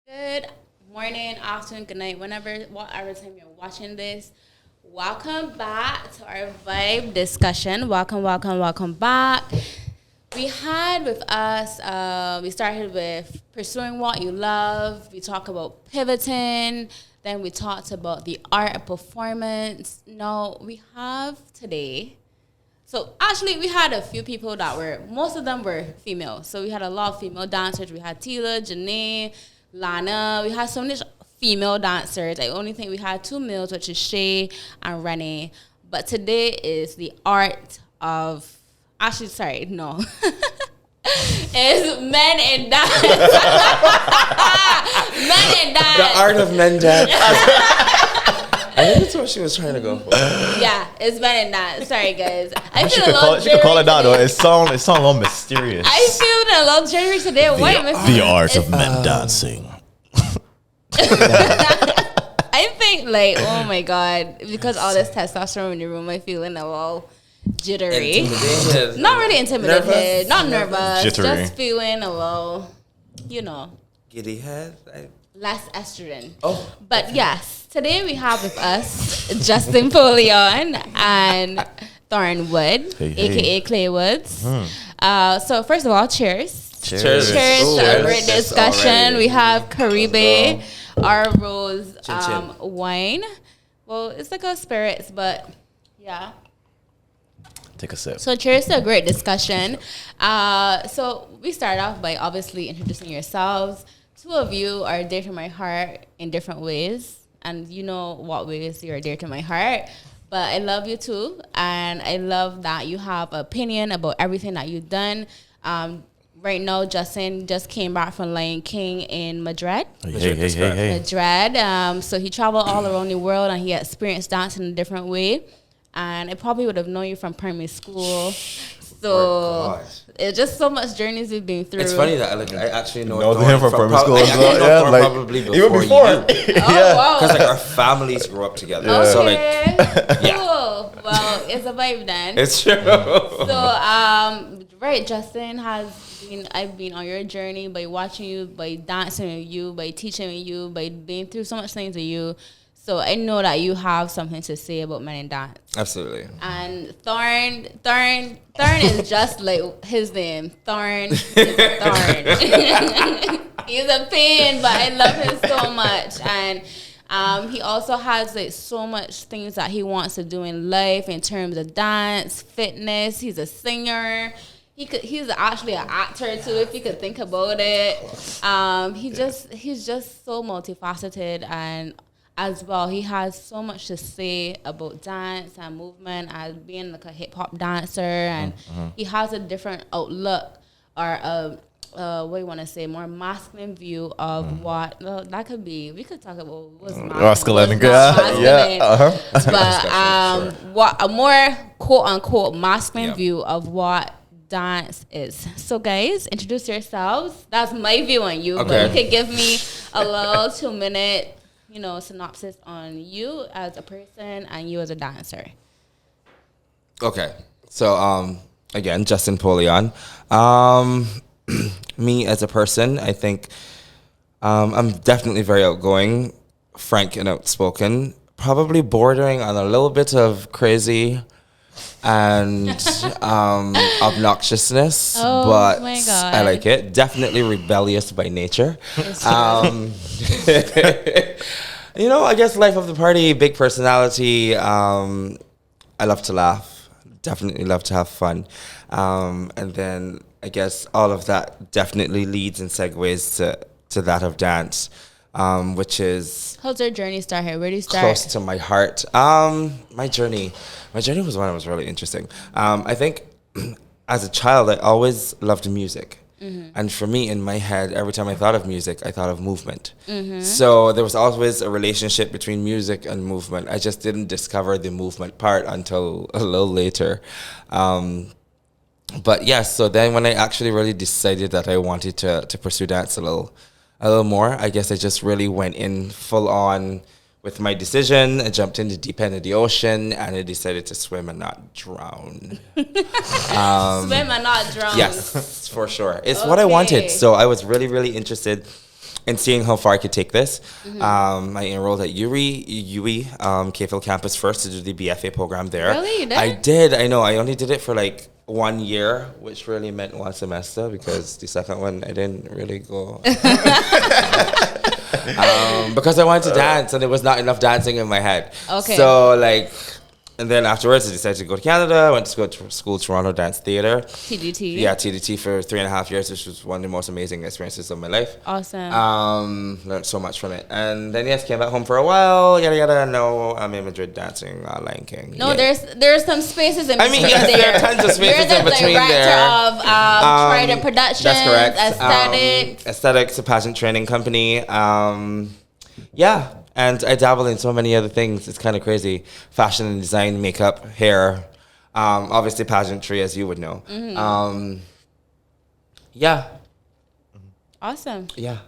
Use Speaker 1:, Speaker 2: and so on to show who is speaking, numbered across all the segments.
Speaker 1: Good morning, afternoon, good night, whatever time you're watching this. Welcome back to our vibe discussion. Welcome back. We had with us, we started with pursuing what you love. We talked about pivoting. Then we talked about the art of performance. Now we have today. So actually, we had a few people most of them were female. So we had a lot of female dancers. We had Tila, Janae, Lana. We had so many female dancers. I only think we had 2 males, which is Shay and Renee. But today is the art of, actually, sorry, no. It's men in dance. Men in dance.
Speaker 2: The art of men dance. I think that's what she was trying to go for.
Speaker 1: Yeah, it's men in dance. Sorry, guys.
Speaker 3: She could call it that, though. It sounds a little mysterious.
Speaker 1: I feel a little jittery today.
Speaker 3: The art of men dancing.
Speaker 1: I think, oh my God, because all this testosterone in the room, I'm feeling a little jittery. Not really intimidated. Nervous? Not nervous.
Speaker 3: Jittery.
Speaker 1: Just feeling a little,
Speaker 2: giddy head.
Speaker 1: Less estrogen.
Speaker 2: Oh.
Speaker 1: But yes, today we have with us Justin Polion and Thorn Wood, a.k.a. Clay Woods. So first of all, cheers.
Speaker 2: Cheers.
Speaker 1: Cheers to a great discussion. We have Caribe, our rose wine. Well, it's like a spirits, but yeah.
Speaker 3: Take a sip.
Speaker 1: So cheers to a great discussion. So we start off by obviously introducing yourselves. 2 of you are dear to my heart in different ways, and you know what ways you're dear to my heart. But I love you too, and I love that you have an opinion about everything that you've done. Right now, Justin just came back from Lion King in Madrid.
Speaker 3: Hey.
Speaker 1: Madrid. So he traveled all around the world, and he experienced dance in a different way. And I probably would have known you from primary school. So it's just so much journeys we've been through.
Speaker 2: It's funny that I actually know
Speaker 3: him from primary school as well.
Speaker 2: Yeah, probably
Speaker 3: even before.
Speaker 2: You.
Speaker 1: Oh, wow.
Speaker 2: Because our families grew up together.
Speaker 1: Okay.
Speaker 2: So
Speaker 1: Cool. Well, it's a vibe then.
Speaker 2: It's true.
Speaker 1: So right, Justin I've been on your journey by watching you, by dancing with you, by teaching with you, by being through so much things with you. So I know that you have something to say about men in dance.
Speaker 2: Absolutely.
Speaker 1: And Thorn is just like his name. Thorn is a thorn. He's a pain, but I love him so much. And he also has so much things that he wants to do in life in terms of dance, fitness. He's a singer. He's actually an actor too, if you could think about it. He's just so multifaceted, and as well, he has so much to say about dance and movement as being like a hip hop dancer, and he has a different outlook or what do you want to say, more masculine view of what that could be. We could talk about what's masculine. But what a more quote unquote masculine view of what dance is. So guys, introduce yourselves. That's my view on you, but you could give me a little 2-minute synopsis on you as a person and you as a dancer.
Speaker 2: Okay. So, again, Justin Polion. Me as a person, I think I'm definitely very outgoing, frank and outspoken, probably bordering on a little bit of crazy and obnoxiousness, but
Speaker 1: my God.
Speaker 2: I like it. Definitely rebellious by nature. I guess life of the party, big personality. I love to laugh. Definitely love to have fun. And then I guess all of that definitely leads and segues to that of dance, which is...
Speaker 1: How's your journey start here? Where do you start?
Speaker 2: Close to my heart. My journey was one that was really interesting. I think as a child, I always loved music. And for me, in my head, every time I thought of music, I thought of movement. So there was always a relationship between music and movement. I just didn't discover the movement part until a little later. But yes, so then when I actually really decided that I wanted to pursue dance a little more, I guess I just really went in full on with my decision. I jumped in the deep end of the ocean and I decided to swim and not drown.
Speaker 1: Swim and not drown.
Speaker 2: Yes, for sure. It's what I wanted. So I was really, really interested and seeing how far I could take this. I enrolled at UWI, KFL campus first to do the BFA program there.
Speaker 1: Really? You did?
Speaker 2: I did. I know. I only did it for like 1 year, which really meant 1 semester because the second one I didn't really go. Because I wanted to dance and there was not enough dancing in my head.
Speaker 1: Okay.
Speaker 2: So like, and then afterwards I decided to go to Canada. I went to go to school, Toronto Dance Theatre.
Speaker 1: TDT.
Speaker 2: Yeah, TDT for 3.5 years, which was one of the most amazing experiences of my life.
Speaker 1: Awesome.
Speaker 2: Learned so much from it. And then yes, came back home for a while, yada yada. No, I'm in Madrid dancing Lion King.
Speaker 1: No,
Speaker 2: yeah.
Speaker 1: there's some spaces in between.
Speaker 2: Yes,
Speaker 1: there.
Speaker 2: there are tons of spaces
Speaker 1: You're
Speaker 2: in
Speaker 1: the
Speaker 2: between
Speaker 1: director
Speaker 2: there.
Speaker 1: of Trident Productions.
Speaker 2: That's correct.
Speaker 1: Aesthetics.
Speaker 2: Aesthetics, a pageant training company. Yeah, and I dabble in so many other things. It's kind of crazy. Fashion and design, makeup, hair. Obviously pageantry, as you would know. Yeah.
Speaker 1: Awesome.
Speaker 2: Yeah.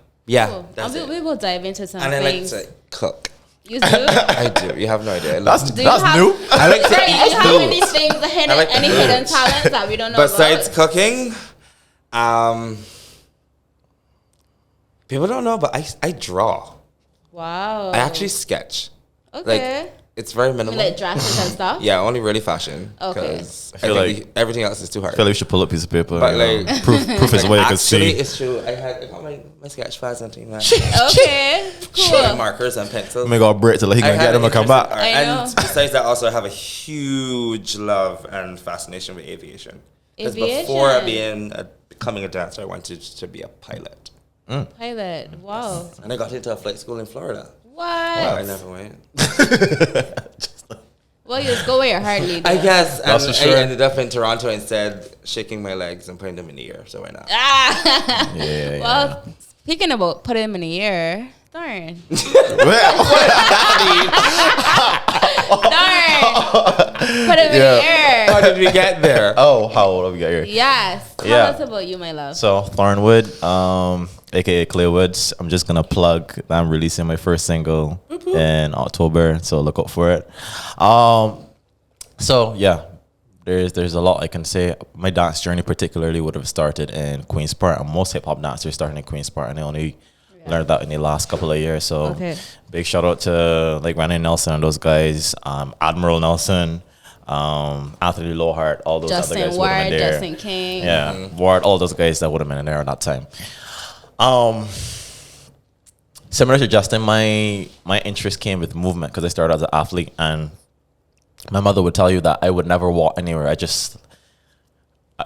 Speaker 1: Cool.
Speaker 2: That's it.
Speaker 1: We will dive into some
Speaker 2: And I
Speaker 1: things.
Speaker 2: like to cook.
Speaker 1: You do?
Speaker 2: I do. You have no idea.
Speaker 3: That's
Speaker 1: Do you
Speaker 3: that's
Speaker 1: have-
Speaker 3: new.
Speaker 2: I like to
Speaker 1: Right, you
Speaker 2: eat
Speaker 1: have
Speaker 2: food.
Speaker 1: any things,
Speaker 2: I like
Speaker 1: any
Speaker 2: food.
Speaker 1: hidden talents that we don't know
Speaker 2: Besides
Speaker 1: about?
Speaker 2: cooking, people don't know, but I draw.
Speaker 1: Wow.
Speaker 2: I actually sketch.
Speaker 1: Okay.
Speaker 2: Like, it's very
Speaker 1: You
Speaker 2: minimal.
Speaker 1: like dresses and stuff?
Speaker 2: Yeah, only really fashion.
Speaker 1: Okay.
Speaker 2: 'Cause
Speaker 3: I feel
Speaker 2: think
Speaker 3: like-
Speaker 2: everything else is too hard.
Speaker 3: I feel like we should pull up a piece of paper.
Speaker 2: But,
Speaker 3: you know,
Speaker 2: like-
Speaker 3: proof is where you can
Speaker 2: Actually,
Speaker 3: see.
Speaker 2: it's true. I got my sketch pads and things like
Speaker 1: Okay. Cool.
Speaker 2: markers and pencils.
Speaker 3: I'm gonna go a break till he
Speaker 2: I
Speaker 3: can
Speaker 2: had
Speaker 3: get them
Speaker 2: an
Speaker 3: and come
Speaker 2: interest in
Speaker 3: back.
Speaker 2: art.
Speaker 1: I know.
Speaker 2: And besides that, also I have a huge love and fascination with aviation. Because before becoming a dancer, I wanted to be a pilot.
Speaker 1: Pilot. Wow.
Speaker 2: And I got into a flight school in Florida.
Speaker 1: What?
Speaker 2: I never went.
Speaker 1: Well, you just go where your heart leads.
Speaker 2: I guess. And
Speaker 3: That's for sure.
Speaker 2: I ended up in Toronto instead, shaking my legs and putting them in the air. So why not?
Speaker 1: Ah.
Speaker 3: Yeah.
Speaker 1: Well, speaking about put him in the air. Darn. Darn. Put him in the air.
Speaker 2: How did we get there?
Speaker 3: Oh, how old have we got here?
Speaker 1: Yes. Tell
Speaker 3: Yeah.
Speaker 1: us about you, my love.
Speaker 3: So Thornwood, aka Clearwoods. I'm just gonna plug that I'm releasing my first single in October, so look out for it. So yeah, there's a lot I can say. My dance journey particularly would have started in Queen's Park, and most hip hop dancers started in Queen's Park, and I only learned that in the last couple of years. So
Speaker 1: Okay.
Speaker 3: big shout out to like Randy Nelson and those guys, Admiral Nelson, Anthony Lowhart, all those other
Speaker 1: Justin
Speaker 3: guys would have
Speaker 1: Ward,
Speaker 3: been there.
Speaker 1: Justin King.
Speaker 3: Yeah, Ward, all those guys that would have been in there at that time. Similar to Justin, my interest came with movement because I started as an athlete, and my mother would tell you that I would never walk anywhere. It's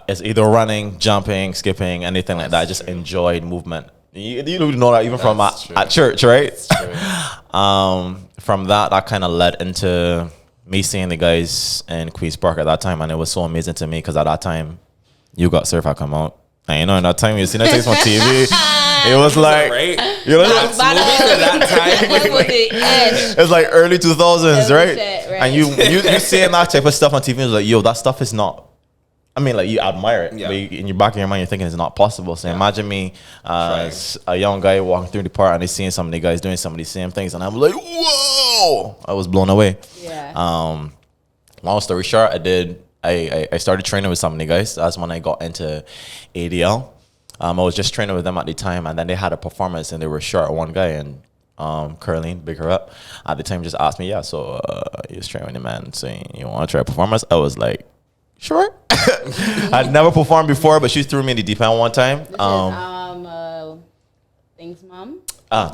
Speaker 3: either running, jumping, skipping, anything like that. I just enjoyed movement. You know that even from at church, right? From that kind of led into me seeing the guys in Queen's Park at that time, and it was so amazing to me because at that time, You Got Surf had come out. And you know, in that time, you seen that things on TV. It was like,
Speaker 2: Right?
Speaker 3: you know,
Speaker 2: Movies at that time.
Speaker 3: it's like early 2000s, right?
Speaker 1: Shit, right.
Speaker 3: And you seeing that type of stuff on TV, it's like, yo, that stuff is not. I mean, like, you admire it,
Speaker 2: Yeah.
Speaker 3: but in your back of your mind, you're thinking it's not possible. So imagine me as a young guy walking through the park and they seeing some of the guys doing some of the same things, and I'm like, whoa! I was blown away.
Speaker 1: Yeah.
Speaker 3: Long story short, I started training with some of the guys. That's when I got into ADL. I was just training with them at the time, and then they had a performance, and they were short one guy, and Curleen, big her up, at the time just asked me, yeah, so you was training with the man saying you want to try a performance? I was like, sure. I'd never performed before, but she threw me in the deep end one time.
Speaker 1: Thanks, Mom.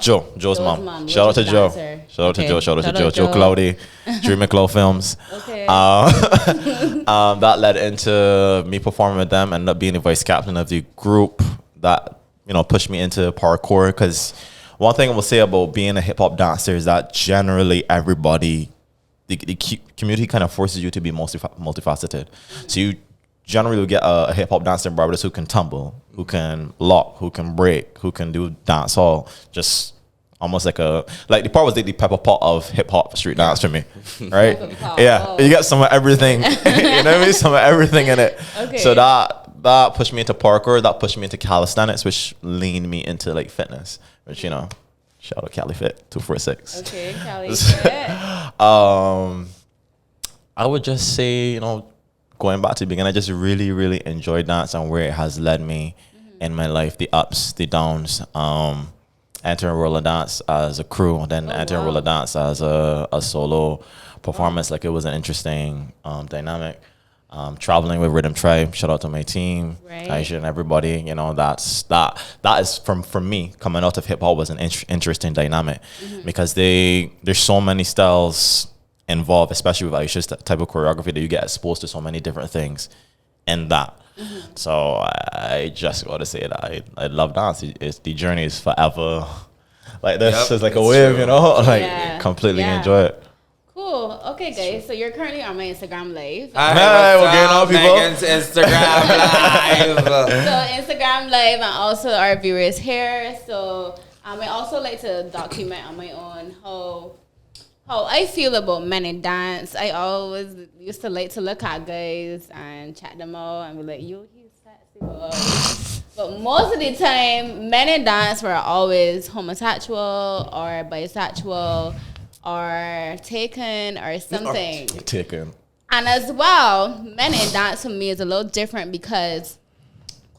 Speaker 3: Joe's mom.
Speaker 1: mom.
Speaker 3: Shout out to
Speaker 1: Which
Speaker 3: Joe.
Speaker 1: dancer?
Speaker 3: Shout out to
Speaker 1: Okay.
Speaker 3: Joe. Shout out to
Speaker 1: Shout
Speaker 3: Joe.
Speaker 1: out
Speaker 3: Joe
Speaker 1: Joe.
Speaker 3: Cloudy, Dream McClough Films.
Speaker 1: Okay.
Speaker 3: That led into me performing with them, and ended up being the vice captain of the group that, you know, pushed me into parkour. Because one thing I will say about being a hip hop dancer is that generally everybody, the community kind of forces you to be multifaceted. So you generally will get a hip hop dancer in Barbados who can tumble, who can lock, who can break, who can do dance hall, just almost like the part was like the pepper pot of hip hop street dance for me, right?
Speaker 1: Pepper pot,
Speaker 3: Yeah,
Speaker 1: oh.
Speaker 3: you get some of everything. You know what I mean? Some of everything in it.
Speaker 1: Okay.
Speaker 3: So that pushed me into parkour. That pushed me into calisthenics, which leaned me into like fitness. Which, you know, shout out Cali Fit 246.
Speaker 1: Okay, Callie.
Speaker 3: I would just say, you know, going back to the beginning, I just really, really enjoyed dance and where it has led me in my life, the ups, the downs. entering roller dance as a crew, then entering roller dance as a solo performance. Like, it was an interesting dynamic. Traveling with Rhythm Tribe, shout out to my team, Aisha and everybody. You know, that is from me coming out of hip hop was an interesting dynamic because there's so many styles involved, especially with Aisha's type of choreography, that you get exposed to so many different things in that. So I just got to say that I love dance. The journey is forever. Like, this is like a wave, you know. Like, completely enjoy it.
Speaker 1: Cool. Okay, guys. So you're currently on my Instagram live.
Speaker 2: Hi, we're getting on Megghan's Instagram live.
Speaker 1: So Instagram live, and also our viewers here. So I also like to document on my own how I feel about men in dance. I always used to like to look at guys and chat them out and be like, yo, he's sexy, boy. But most of the time, men in dance were always homosexual or bisexual or taken or something.
Speaker 3: Taken.
Speaker 1: And as well, men in dance for me is a little different because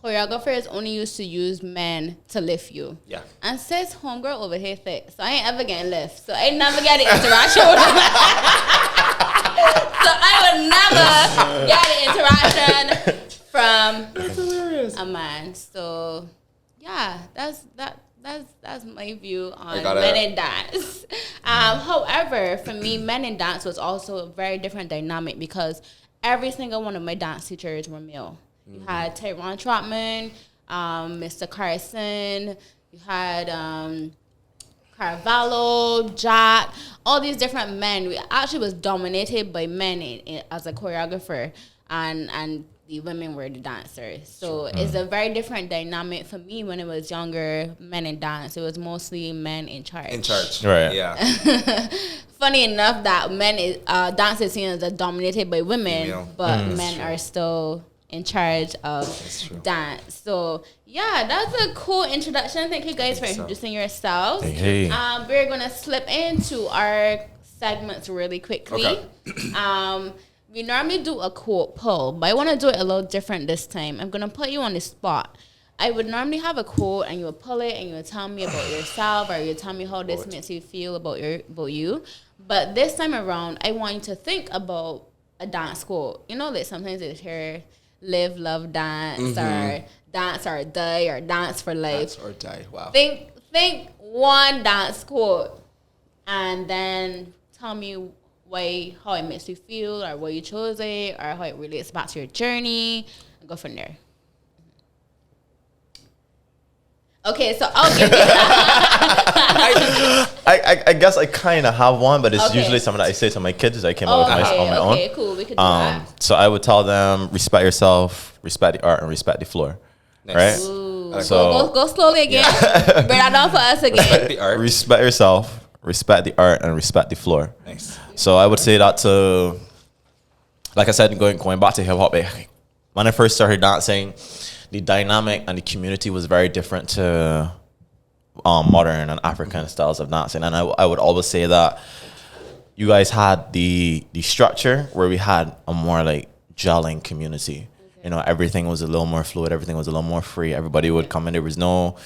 Speaker 1: choreographers only used to use men to lift you. Yeah. And sis homegirl over here thick. So I ain't ever getting lift. So I never get the interaction with a man. So I would never get the interaction from a man. So yeah, that's my view on men in dance. However, for me, men in dance was also a very different dynamic because every single one of my dance teachers were male. You had Tyrone Trotman, Mr. Carson, you had Carvalho, Jack, all these different men. We actually was dominated by men as a choreographer, and the women were the dancers. So it's a very different dynamic for me when I was younger. Men in dance, it was mostly men in charge.
Speaker 3: Right?
Speaker 2: Yeah.
Speaker 1: Funny enough that dance is seen as dominated by women, but men are still in charge of dance. So yeah, that's a cool introduction. Thank you guys for introducing yourselves.
Speaker 3: Hey.
Speaker 1: We're gonna slip into our segments really quickly. Okay. We normally do a quote poll, but I want to do it a little different this time. I'm gonna put you on the spot. I would normally have a quote and you would pull it and you would tell me about yourself, or you would tell me how this makes you feel about you. But this time around, I want you to think about a dance quote. You know, like sometimes it's here, live, love, dance, or dance or die, or dance for life.
Speaker 2: Dance or die. Wow.
Speaker 1: Think one dance quote, and then tell me how it makes you feel, or why you chose it, or how it relates back to your journey, and go from there. Okay, so I'll give you
Speaker 3: I guess I kind of have one, but it's usually something that I say to my kids as I came up with on my own.
Speaker 1: Okay, cool. We could do that.
Speaker 3: So I would tell them, respect yourself, respect the art, and respect the floor. Nice. Right?
Speaker 1: Ooh. So go slowly again. Bring that down for us again.
Speaker 2: Respect the art.
Speaker 3: Respect yourself, respect the art, and respect the floor.
Speaker 2: Nice.
Speaker 3: So I would say that to, like I said, going back to hip hop, when I first started dancing, the dynamic and the community was very different to modern and African styles of dancing. And I would always say that you guys had the structure where we had a more like gelling community. Okay. You know, everything was a little more fluid. Everything was a little more free. Everybody would come in. There was no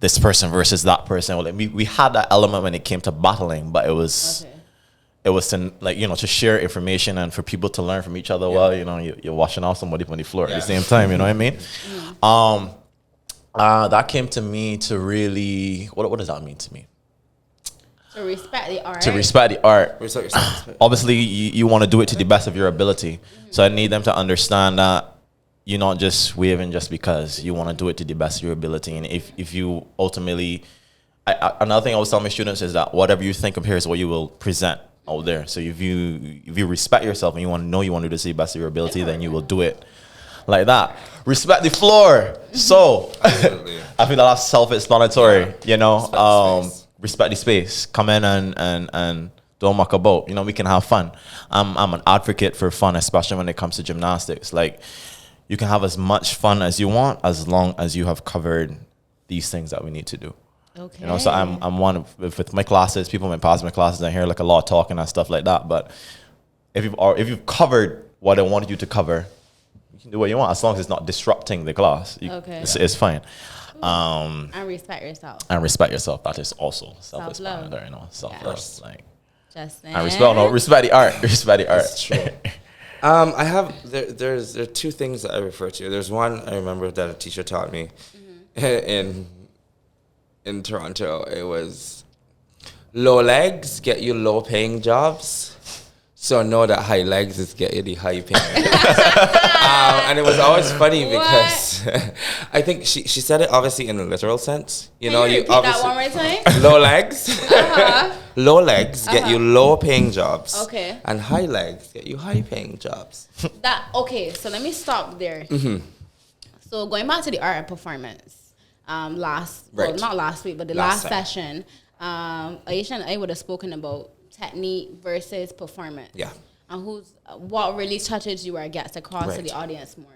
Speaker 3: this person versus that person. Like, we had that element when it came to battling, but it was... Okay. It was to, like, you know, to share information and for people to learn from each other while, you know, you're washing off somebody on the floor at the same time, you know what I mean? That came to me to really, what does that mean to me?
Speaker 1: To respect the art.
Speaker 3: To respect the art. Obviously, you want to do it to the best of your ability. So I need them to understand that you're not just waving just because you want to do it to the best of your ability. And if you ultimately, another thing I always tell my students is that whatever you think of here is what you will present out there. So if you respect yourself and you want to do this to the best of your ability, then you will do it like that. Respect the floor. So I feel that's self-explanatory. You know, respect the space. Come in and don't muck about. You know, we can have fun. I'm an advocate for fun, especially when it comes to gymnastics. Like, you can have as much fun as you want as long as you have covered these things that we need to do. Okay. You know, so I'm one of, with my classes, people might pass my classes and hear like a lot of talking and stuff like that. But if you've covered what I wanted you to cover, you can do what you want as long as it's not disrupting the class. It's fine.
Speaker 1: And respect yourself.
Speaker 3: And respect yourself. That is also
Speaker 1: Self-love.
Speaker 3: self-explanatory, self-love.
Speaker 1: Yes.
Speaker 3: Like,
Speaker 1: Just saying.
Speaker 3: and respect the art. Respect the art.
Speaker 2: That's true. I have there are two things that I refer to. There's one I remember that a teacher taught me in Toronto. It was low legs get you low paying jobs. So know that high legs is get you the high paying. And it was always funny because I think she said it obviously in a literal sense. You know, you obviously
Speaker 1: that one more time.
Speaker 2: low legs. Low legs get you low paying jobs.
Speaker 1: Okay.
Speaker 2: And high legs get you high paying jobs.
Speaker 1: So let me stop there. So going back to the art and performance, not last week, but the last session, Aisha and I would have spoken about technique versus performance.
Speaker 2: Yeah.
Speaker 1: And what really touches you or gets across to the audience more.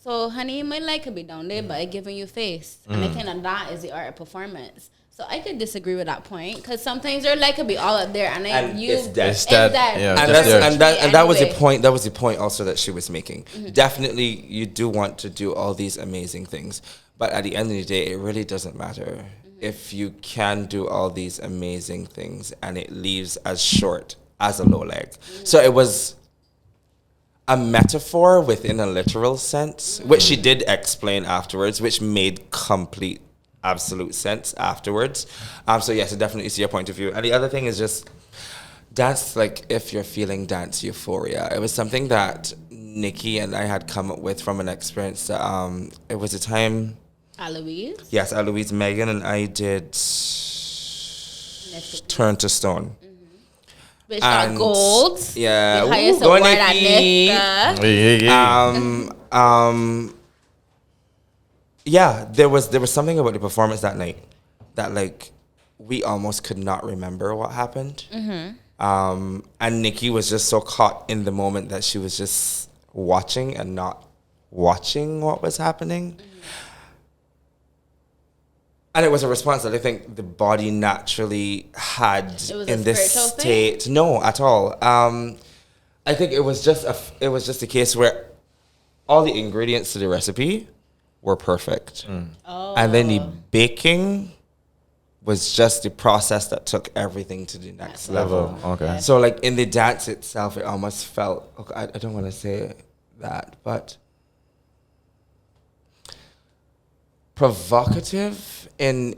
Speaker 1: So, honey, my leg could be down there, but it giving you face. And I think that is the art of performance. So I could disagree with that point because sometimes your leg could be all up there and
Speaker 2: it's dead.
Speaker 3: It's dead.
Speaker 2: Yeah, and that was the point. That was the point also that she was making. Definitely, you do want to do all these amazing things, but at the end of the day, it really doesn't matter if you can do all these amazing things and it leaves as short as a low leg. So it was a metaphor within a literal sense, which she did explain afterwards, which made complete, absolute sense afterwards. So yes, I definitely see your point of view. And the other thing is just dance, like if you're feeling dance euphoria. It was something that Nikki and I had come up with from an experience that it was a time...
Speaker 1: Aloise?
Speaker 2: Yes, Aloise, Megghan and I did Turn to Stone.
Speaker 1: Which got gold.
Speaker 2: Yeah.
Speaker 1: The highest award at NIFTA.
Speaker 2: Yeah, there was something about the performance that night that like we almost could not remember what happened. And Nikki was just so caught in the moment that she was just watching and not watching what was happening. And it was a response that I think the body naturally had in this state. Thing? No, at all. I think it was just a case where all the ingredients to the recipe were perfect. And then the baking was just the process that took everything to the next level.
Speaker 3: Okay.
Speaker 2: So like in the dance itself, it almost felt, okay, I don't want to say that, but provocative in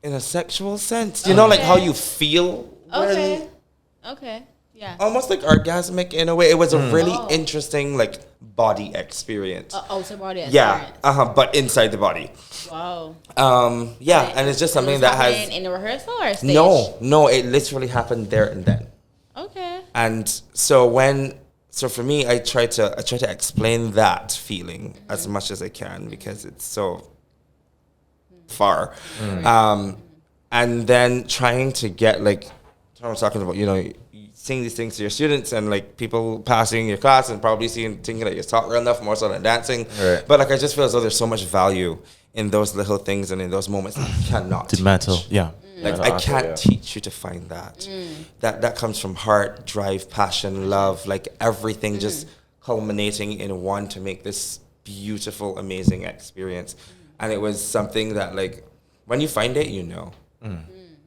Speaker 2: a sexual sense. You know, like how you feel.
Speaker 1: Okay. Yeah.
Speaker 2: Almost like orgasmic in a way. It was a really interesting like body experience.
Speaker 1: Outer body experience.
Speaker 2: Yeah. But inside the body.
Speaker 1: Wow.
Speaker 2: Yeah, and it's just something that has
Speaker 1: in the rehearsal or stage?
Speaker 2: No, it literally happened there and then.
Speaker 1: Okay.
Speaker 2: And so for me, I try to explain that feeling as much as I can because it's so far. And then trying to get like I was talking about, you know, saying these things to your students and like people passing your class and probably thinking that you're taught well enough more so than dancing. Right. But like I just feel as though there's so much value in those little things and in those moments that you cannot teach.
Speaker 3: Mental, yeah.
Speaker 2: Like I can't teach you to find that. That comes from heart, drive, passion, love, like everything just culminating in one to make this beautiful, amazing experience. And it was something that like when you find it, you know.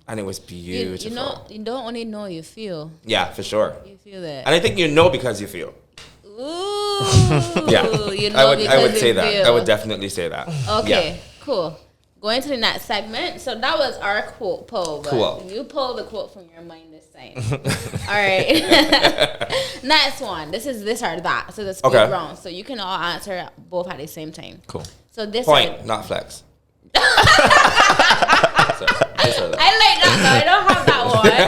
Speaker 2: And it was beautiful.
Speaker 1: You don't only know, you feel.
Speaker 2: Yeah, for sure.
Speaker 1: You feel that.
Speaker 2: And I think you know because you feel.
Speaker 1: Ooh.
Speaker 2: Yeah.
Speaker 1: You know
Speaker 2: I would say that.
Speaker 1: feel.
Speaker 2: I would definitely say that.
Speaker 1: Okay, cool. Going to the next segment. So that was our quote poll. But
Speaker 2: cool.
Speaker 1: You pulled the quote from your mind this time. All right. Next one. This or that. So the speed round. So you can all answer both at the same time.
Speaker 2: Cool.
Speaker 1: So this
Speaker 2: point, not flex.
Speaker 1: I like that though. I don't have that one,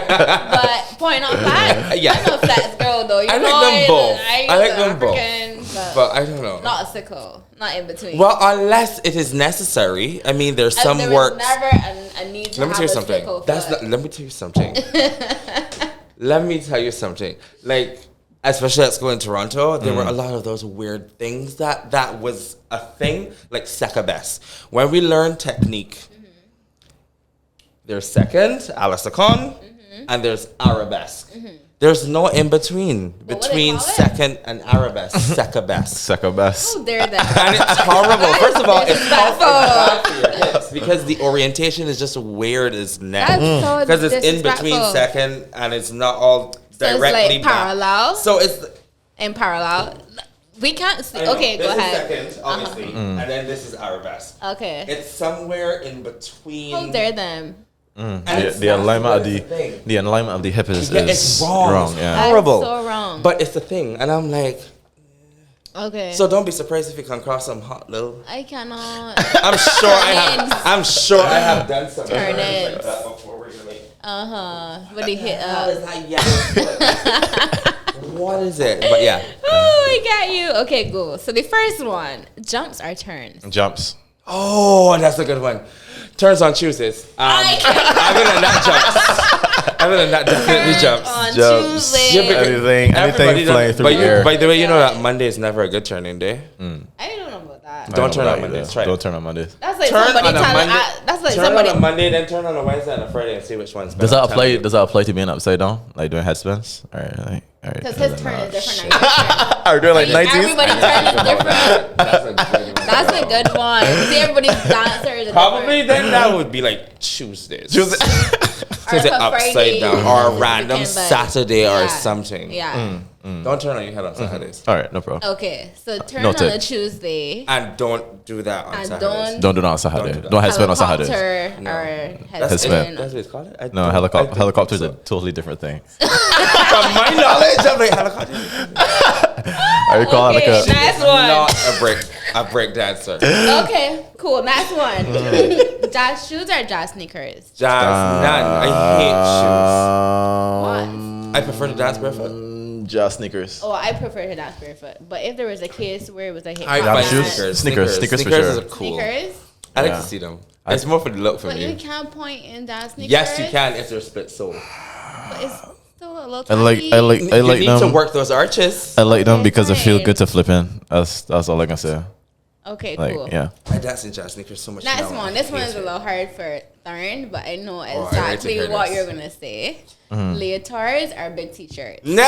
Speaker 1: but point on flex.
Speaker 2: Yeah.
Speaker 1: I'm a flex girl though.
Speaker 2: I like them both. I like them both. But I don't know.
Speaker 1: Not a sickle. Not in between.
Speaker 2: Well, unless it is necessary. I mean, there's some work.
Speaker 1: Never a need to
Speaker 2: Let me tell you something. Let me tell you something. Like, especially at school in Toronto, there were a lot of those weird things that was a thing, like sekabes. When we learned technique, there's second, Alistair Con, and there's arabesque. There's no in between between second and arabesque.
Speaker 3: Secabesque.
Speaker 1: Oh, there that.
Speaker 2: And it's horrible. First of all, it's bad for your hips because the orientation is just weird as neck. Because it's in between second and it's not all directly
Speaker 1: so it's like parallel.
Speaker 2: So it's
Speaker 1: in parallel. We can't see. Okay, go ahead.
Speaker 2: This is second, obviously, and then this is arabesque.
Speaker 1: Okay.
Speaker 2: It's somewhere in between.
Speaker 1: How dare them?
Speaker 3: The alignment of the alignment of the hip is
Speaker 2: it's wrong.
Speaker 3: Yeah.
Speaker 2: Horrible.
Speaker 1: That's so wrong.
Speaker 2: But it's the thing, and I'm like,
Speaker 1: okay.
Speaker 2: so don't be surprised if you come across some hot little.
Speaker 1: I cannot.
Speaker 2: I'm sure I have done some
Speaker 1: Turn
Speaker 2: like
Speaker 1: it.
Speaker 2: that before. We're gonna like,
Speaker 1: But they hit
Speaker 2: how
Speaker 1: up.
Speaker 2: is that yellow? What is it? But yeah.
Speaker 1: Oh, I got you. Okay, go. So the first one, jumps are turns.
Speaker 3: Jumps.
Speaker 2: Oh, that's a good one. Turns on Tuesdays. Other than that, jumps. Other than that, definitely jumps.
Speaker 1: On
Speaker 3: Jumps.
Speaker 1: Tuesday.
Speaker 3: Anything flying through the air.
Speaker 2: By the way, you know that Monday is never a good turning day.
Speaker 1: I don't know about that.
Speaker 2: Don't turn on Mondays. Try it.
Speaker 3: Don't turn on Mondays.
Speaker 1: That's like
Speaker 2: Turn
Speaker 1: somebody
Speaker 2: on a
Speaker 1: telling.
Speaker 2: Monday.
Speaker 1: That's like
Speaker 2: Turn
Speaker 1: somebody.
Speaker 2: on a Monday, then turn on a Wednesday and a Friday and see which one's better.
Speaker 3: Does that apply? Does that apply to being upside down, like doing headspins? All right.
Speaker 1: Because his turn is different than your turn.
Speaker 3: Are we doing like 90s?
Speaker 1: Everybody's turn is different.
Speaker 2: That's a good one.
Speaker 1: That's a good one. See, everybody's dancer is
Speaker 2: Probably then that would be like Tuesdays. Tuesday
Speaker 1: Or
Speaker 2: upside
Speaker 1: Friday.
Speaker 2: down or a random
Speaker 1: Weekend, but-
Speaker 2: Saturday or
Speaker 1: Yeah.
Speaker 2: something.
Speaker 1: Yeah.
Speaker 2: Don't turn on your head on Saturdays.
Speaker 3: All right, no problem.
Speaker 1: Okay, so turn
Speaker 3: Noted.
Speaker 1: on a Tuesday.
Speaker 2: And don't do that on
Speaker 1: And
Speaker 2: Saturdays.
Speaker 3: Don't do that on Saturday.
Speaker 2: Don't do that.
Speaker 3: Don't headspin on Saturdays.
Speaker 1: Helicopter
Speaker 2: No.
Speaker 1: or
Speaker 2: That's
Speaker 1: headspin.
Speaker 2: what it's called? I
Speaker 3: No,
Speaker 2: don't-
Speaker 3: helicopter.
Speaker 2: I don't
Speaker 3: Helicopter's a
Speaker 2: think
Speaker 3: totally different thing.
Speaker 2: so. From my knowledge, I'm like helicopter.
Speaker 3: Are you calling
Speaker 1: Okay,
Speaker 3: like a?
Speaker 1: next one.
Speaker 2: Not a break dancer.
Speaker 1: Okay, cool. Next one. Jazz shoes or jazz sneakers?
Speaker 2: Jazz, none. I hate
Speaker 3: Um,
Speaker 2: shoes. I prefer to dance barefoot.
Speaker 3: Jazz sneakers.
Speaker 1: Oh, I prefer to dance barefoot. But if there was a case where it was like hip
Speaker 2: I
Speaker 1: hop
Speaker 2: buy
Speaker 3: shoes?
Speaker 1: dance-
Speaker 3: Sneakers for
Speaker 2: Sneakers
Speaker 3: sure.
Speaker 2: is cool.
Speaker 1: Sneakers?
Speaker 2: I like
Speaker 3: Yeah.
Speaker 2: to see them. It's more for the look for
Speaker 1: But you
Speaker 2: me.
Speaker 1: can't point in dance sneakers.
Speaker 2: Yes, you can if they're split sole.
Speaker 1: But it's still a little
Speaker 3: I like
Speaker 1: tiny.
Speaker 2: You need to
Speaker 3: them.
Speaker 2: work those arches.
Speaker 3: I like them
Speaker 1: Okay,
Speaker 3: because it feels
Speaker 1: fine.
Speaker 3: good to flip in. That's all I can say.
Speaker 1: Okay,
Speaker 3: Like
Speaker 1: cool.
Speaker 3: yeah.
Speaker 2: I dance in jazz sneakers so much.
Speaker 1: Next
Speaker 2: now.
Speaker 1: one. This one
Speaker 2: I
Speaker 1: is
Speaker 2: hate
Speaker 1: a
Speaker 2: it.
Speaker 1: little hard for Thorn, but I know
Speaker 2: I like to
Speaker 1: exactly
Speaker 2: hear
Speaker 1: what
Speaker 2: this.
Speaker 1: you're gonna say.
Speaker 3: Mm-hmm.
Speaker 1: Leotards are big t-shirts.
Speaker 2: Nah.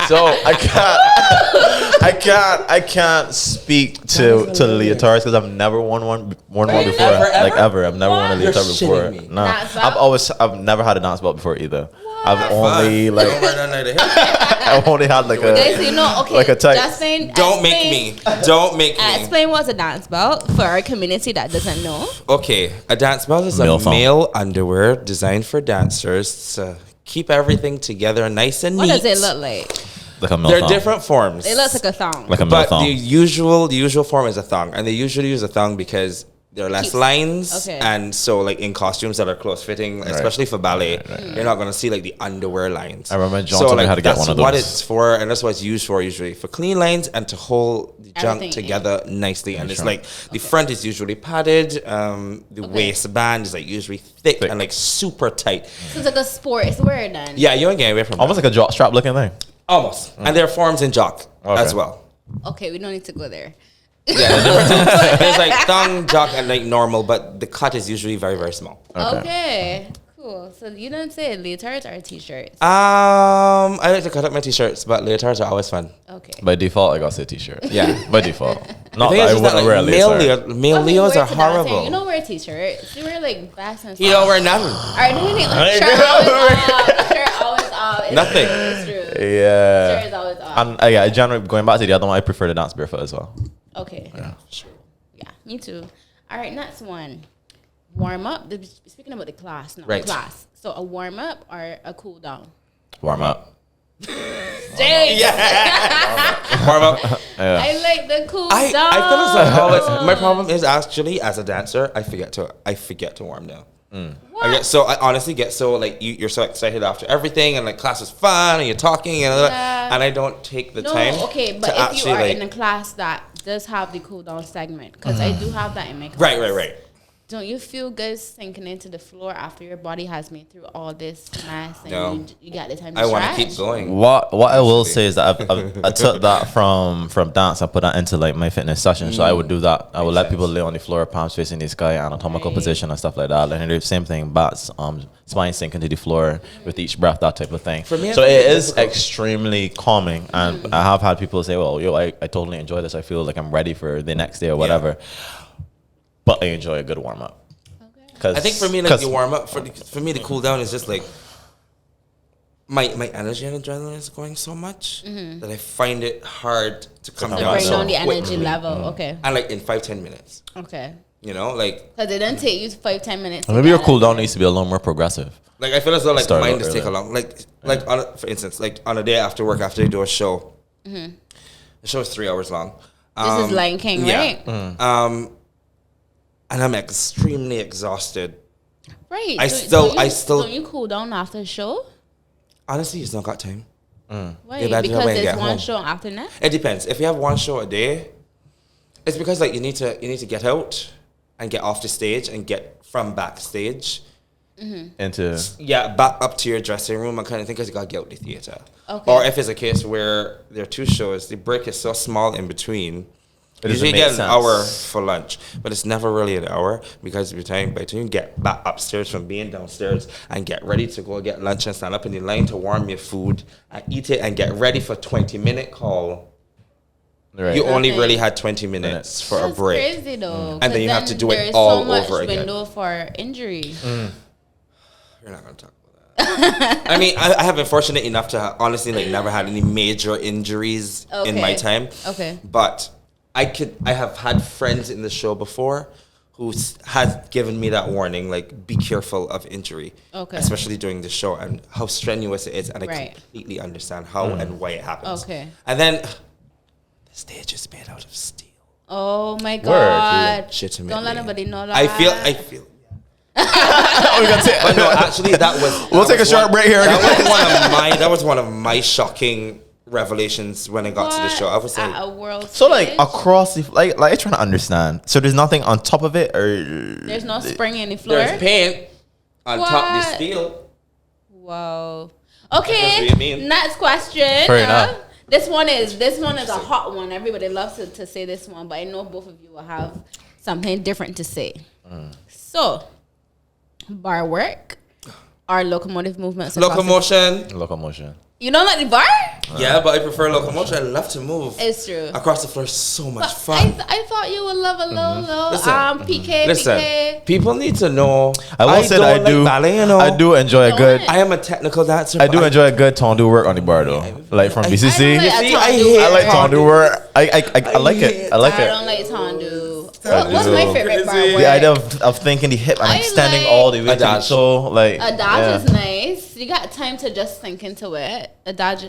Speaker 3: So I can't speak to leotards because I've never worn one before.
Speaker 2: Ever?
Speaker 3: Like ever, I've never worn a
Speaker 1: What?
Speaker 2: You're
Speaker 3: leotard before.
Speaker 2: shitting me.
Speaker 3: No,
Speaker 1: Dance belt?
Speaker 3: I've never had a dance belt before either. I've
Speaker 2: Fuck.
Speaker 3: only like
Speaker 2: Don't wear none of the hip.
Speaker 3: I've only had like
Speaker 1: Guys,
Speaker 3: a
Speaker 1: you know, okay,
Speaker 3: like a tight-
Speaker 1: Justin,
Speaker 2: Don't make me. Don't make me.
Speaker 1: Explain what's a dance belt for our community that doesn't know.
Speaker 2: Okay, a dance belt is a
Speaker 3: Male thong.
Speaker 2: male underwear designed for dancers to keep everything together nice and
Speaker 1: What
Speaker 2: neat.
Speaker 1: does it look like?
Speaker 3: like a male
Speaker 2: They're
Speaker 3: thong.
Speaker 2: different forms.
Speaker 1: It looks like a thong.
Speaker 3: Like a male
Speaker 2: But
Speaker 3: thong.
Speaker 2: the usual form is a thong, and they usually use a thong because there are less
Speaker 1: Keeps-
Speaker 2: lines,
Speaker 1: okay.
Speaker 2: and so like in costumes that are close fitting, especially for ballet, you're not gonna see like the underwear lines.
Speaker 3: I remember John told me how to get
Speaker 2: that's
Speaker 3: one of
Speaker 2: what
Speaker 3: those.
Speaker 2: it's for, and that's what it's used for usually for clean lines and to hold the junk
Speaker 1: Everything in.
Speaker 2: together nicely. And it's
Speaker 3: sure.
Speaker 2: like the front is usually padded, the waistband is like usually thick and like super tight.
Speaker 1: So it's like a sports wear then.
Speaker 2: Yeah, you ain't getting away from
Speaker 3: Almost
Speaker 2: that.
Speaker 3: like a jock strap looking thing.
Speaker 2: Almost, and there are forms in jock
Speaker 3: Okay.
Speaker 2: as well.
Speaker 1: Okay, we don't need to go there.
Speaker 2: Yeah, the difference there's like thong, jock, and like normal, but the cut is usually very, very small.
Speaker 1: Okay. Cool. So you didn't say leotards or t-shirts.
Speaker 2: I like to cut up my t-shirts, but leotards are always fun.
Speaker 1: Okay.
Speaker 3: By default, I gotta say t-shirt.
Speaker 2: Yeah.
Speaker 3: By default. Not
Speaker 2: The thing
Speaker 3: that I
Speaker 2: is just
Speaker 3: wouldn't
Speaker 2: that,
Speaker 3: wear a
Speaker 2: like, male
Speaker 3: leotard.
Speaker 2: male
Speaker 1: Okay,
Speaker 2: Leos
Speaker 1: wear
Speaker 2: are
Speaker 1: to dancing.
Speaker 2: horrible.
Speaker 1: You don't wear t-shirts. You wear like vests and stuff.
Speaker 2: You don't wear nothing.
Speaker 1: Alright, no, shirt always off. Shirt always off. It's
Speaker 2: Nothing.
Speaker 1: True, it's true.
Speaker 3: Yeah.
Speaker 1: Shirt is always off.
Speaker 3: And yeah, generally going back to the other one, I prefer to dance barefoot as well.
Speaker 1: Okay. Yeah, me too. All right, next one. Warm up. Speaking about the class, not
Speaker 2: Right.
Speaker 1: class. So a warm up or a cool down?
Speaker 3: Warm up.
Speaker 2: Warm up.
Speaker 1: I like the cool
Speaker 2: I
Speaker 1: down.
Speaker 2: feel as though always, my problem is actually as a dancer, I forget to warm down. I honestly get so like you're so excited after everything and like class is fun and you're talking and I don't take the time.
Speaker 1: Okay, but
Speaker 2: to
Speaker 1: if you
Speaker 2: actually,
Speaker 1: are
Speaker 2: like,
Speaker 1: in a class that does have the cool down segment, because I do have that in my class.
Speaker 2: right.
Speaker 1: don't you feel good sinking into the floor after your body has been through all this mess and
Speaker 2: No.
Speaker 1: you got the time to
Speaker 2: I want to
Speaker 1: stretch?
Speaker 2: keep going.
Speaker 3: What I will say is that I took that from dance. I put that into like my fitness session. So I would do that. I would let people lay on the floor, palms facing the sky, anatomical position and stuff like that. And the same thing, bats, spine sink into the floor with each breath, that type of thing.
Speaker 2: For me,
Speaker 3: so
Speaker 2: I
Speaker 3: it
Speaker 2: think
Speaker 3: is extremely calming. And I have had people say, well, I totally enjoy this. I feel like I'm ready for the next day or whatever. But I enjoy a good warm up.
Speaker 2: I think for me, like the warm up, for me, the cool down is just like my energy and adrenaline is going so much that I find it hard to come
Speaker 1: To
Speaker 2: down.
Speaker 1: bring
Speaker 2: so
Speaker 1: down the energy
Speaker 2: quickly.
Speaker 1: level. Okay.
Speaker 2: And like in 5-10 minutes,
Speaker 1: Okay.
Speaker 2: you know, like
Speaker 1: Because it doesn't take you 5-10 minutes.
Speaker 3: maybe your cool down needs to be a little more progressive.
Speaker 2: I feel as though like
Speaker 3: Start
Speaker 2: mine
Speaker 3: out
Speaker 2: just take a
Speaker 3: early.
Speaker 2: long like on for instance, like on a day after work after you do a show, the show is 3 hours long.
Speaker 1: This is Lion King, right?
Speaker 2: And I'm extremely exhausted.
Speaker 1: Right.
Speaker 2: I
Speaker 1: So
Speaker 2: still
Speaker 1: don't you cool down after the show?
Speaker 2: honestly just not got time.
Speaker 1: Why?
Speaker 2: Yeah, that's
Speaker 1: Because
Speaker 2: when I
Speaker 1: it's
Speaker 2: get
Speaker 1: one
Speaker 2: home.
Speaker 1: show after that?
Speaker 2: It depends. If you have one show a day, it's because like you need to get out and get off the stage and get from backstage.
Speaker 3: Into
Speaker 2: Back up to your dressing room and kind of think because you gotta get out the theater.
Speaker 1: Okay.
Speaker 2: Or if it's a case where there are 2 shows, the break is so small in between.
Speaker 3: It
Speaker 2: Usually
Speaker 3: doesn't
Speaker 2: you get
Speaker 3: make
Speaker 2: an
Speaker 3: sense.
Speaker 2: hour for lunch, but it's never really an hour because by the time you get back upstairs from being downstairs and get ready to go get lunch and stand up in the line to warm your food and eat it and get ready for 20-minute call,
Speaker 3: right.
Speaker 2: you only
Speaker 1: Okay.
Speaker 2: really had 20 minutes for a
Speaker 1: That's
Speaker 2: break.
Speaker 1: crazy though.
Speaker 2: And then you have
Speaker 1: 'cause
Speaker 2: to do it
Speaker 1: there's
Speaker 2: all
Speaker 1: so much
Speaker 2: over again.
Speaker 1: window for injury.
Speaker 2: We're not gonna talk about that. I mean, I have been fortunate enough to honestly like never had any major injuries in my
Speaker 1: Okay.
Speaker 2: time.
Speaker 1: Okay.
Speaker 2: But I have had friends in the show before who has given me that warning, like be careful of injury,
Speaker 1: Okay.
Speaker 2: especially during the show and how strenuous it is, and I
Speaker 1: Right.
Speaker 2: completely understand how and why it happens.
Speaker 1: Okay.
Speaker 2: And then the stage is made out of steel.
Speaker 1: Oh my
Speaker 3: Word.
Speaker 1: God.
Speaker 2: Legitimately.
Speaker 1: Don't let nobody know that.
Speaker 2: I feel.
Speaker 3: Oh, we got
Speaker 2: But no, actually, that was.
Speaker 3: We'll take a short break here.
Speaker 2: That was one of my shocking revelations when I got to the show. I was
Speaker 1: At
Speaker 2: like,
Speaker 1: a world
Speaker 3: So like
Speaker 1: stage?
Speaker 3: across the like I'm trying to understand. So there's nothing on top of it, or
Speaker 1: There's no spring in the floor.
Speaker 2: there's paint on top of the
Speaker 1: What?
Speaker 2: steel.
Speaker 1: Whoa.
Speaker 2: That's
Speaker 1: Okay.
Speaker 2: what you mean.
Speaker 1: Next question.
Speaker 3: Fair enough.
Speaker 1: This one is a hot one. Everybody loves to say this one, but I know both of you will have something different to say. So, bar work or locomotive movements? across the-
Speaker 2: Locomotion.
Speaker 3: locomotion.
Speaker 1: You don't like the bar?
Speaker 2: Yeah, but I prefer locomotion. I love to move.
Speaker 1: It's true.
Speaker 2: Across the floor is so much
Speaker 1: But
Speaker 2: fun.
Speaker 1: I thought you would love a little
Speaker 2: Listen.
Speaker 1: PK.
Speaker 2: Listen,
Speaker 1: PK.
Speaker 2: people need to know.
Speaker 3: I will say that I
Speaker 2: don't
Speaker 3: do.
Speaker 2: like ballet, you know.
Speaker 3: I do enjoy a
Speaker 1: Don't
Speaker 3: good.
Speaker 1: it?
Speaker 2: I am a technical dancer.
Speaker 3: I do
Speaker 2: but
Speaker 3: enjoy a good tendu work on the bar though, like from
Speaker 2: I-
Speaker 3: BCC.
Speaker 1: I don't like
Speaker 2: See,
Speaker 1: a
Speaker 2: I
Speaker 1: tendu.
Speaker 2: hate
Speaker 3: I like
Speaker 2: tendu.
Speaker 3: tendu work. I like it. I like
Speaker 1: I
Speaker 3: it.
Speaker 1: don't like tendu.
Speaker 3: Tendu.
Speaker 1: What's my favorite bar
Speaker 2: Crazy.
Speaker 1: work?
Speaker 3: The idea of thinking the hip and
Speaker 1: I
Speaker 3: extending
Speaker 1: like
Speaker 3: all the way to the
Speaker 2: adage.
Speaker 3: toe, like
Speaker 1: A dodge is nice. You got time to just sink into it. A dodge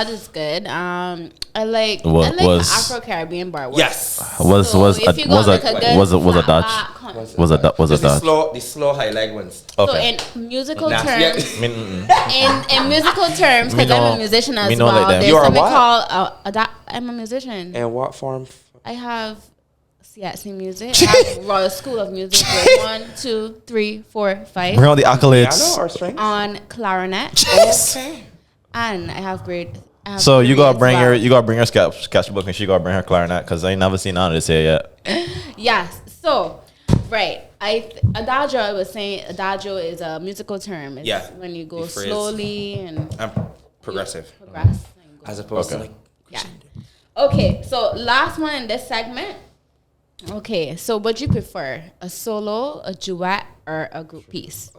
Speaker 1: is good. I like
Speaker 3: Was-
Speaker 1: the Afro Caribbean bar work.
Speaker 2: Yes.
Speaker 3: was
Speaker 1: So
Speaker 3: was
Speaker 1: if
Speaker 3: a
Speaker 1: you got
Speaker 3: was
Speaker 1: like a
Speaker 3: a
Speaker 1: good
Speaker 3: was a
Speaker 1: flat
Speaker 3: dodge.
Speaker 1: back con-
Speaker 3: Was a
Speaker 2: The
Speaker 3: dodge.
Speaker 2: slow high leg ones.
Speaker 3: Okay.
Speaker 1: So in musical
Speaker 2: Nasty.
Speaker 1: terms,
Speaker 3: I mean,
Speaker 1: in musical terms,
Speaker 3: Me
Speaker 1: because I'm
Speaker 3: know-
Speaker 1: a musician as
Speaker 3: me know
Speaker 1: well.
Speaker 3: like them.
Speaker 1: There's
Speaker 2: You are
Speaker 1: something
Speaker 2: what?
Speaker 1: called I'm a musician.
Speaker 2: And what form?
Speaker 1: I have CATC music. I have Royal School of Music. With 1, 2, 3, 4, 5
Speaker 3: bring all the
Speaker 2: Piano
Speaker 3: accolades.
Speaker 2: or strings?
Speaker 1: on clarinet,
Speaker 2: Okay.
Speaker 1: and I have grade. I have
Speaker 3: So you
Speaker 1: three
Speaker 3: gotta
Speaker 1: as
Speaker 3: bring
Speaker 1: well.
Speaker 3: your sketchbook, and she gotta bring her clarinet because I ain't never seen none of this here yet.
Speaker 1: Yes. So, right. Adagio, I was saying, adagio is a musical term. It's
Speaker 2: Yeah,
Speaker 1: when you go
Speaker 2: the phrase.
Speaker 1: slowly and
Speaker 2: I'm progressive.
Speaker 1: progress. and go.
Speaker 2: As opposed
Speaker 3: Okay.
Speaker 2: to like.
Speaker 1: Yeah. Okay. So last one in this segment. Okay. So would you prefer a solo, a duet, or a group piece?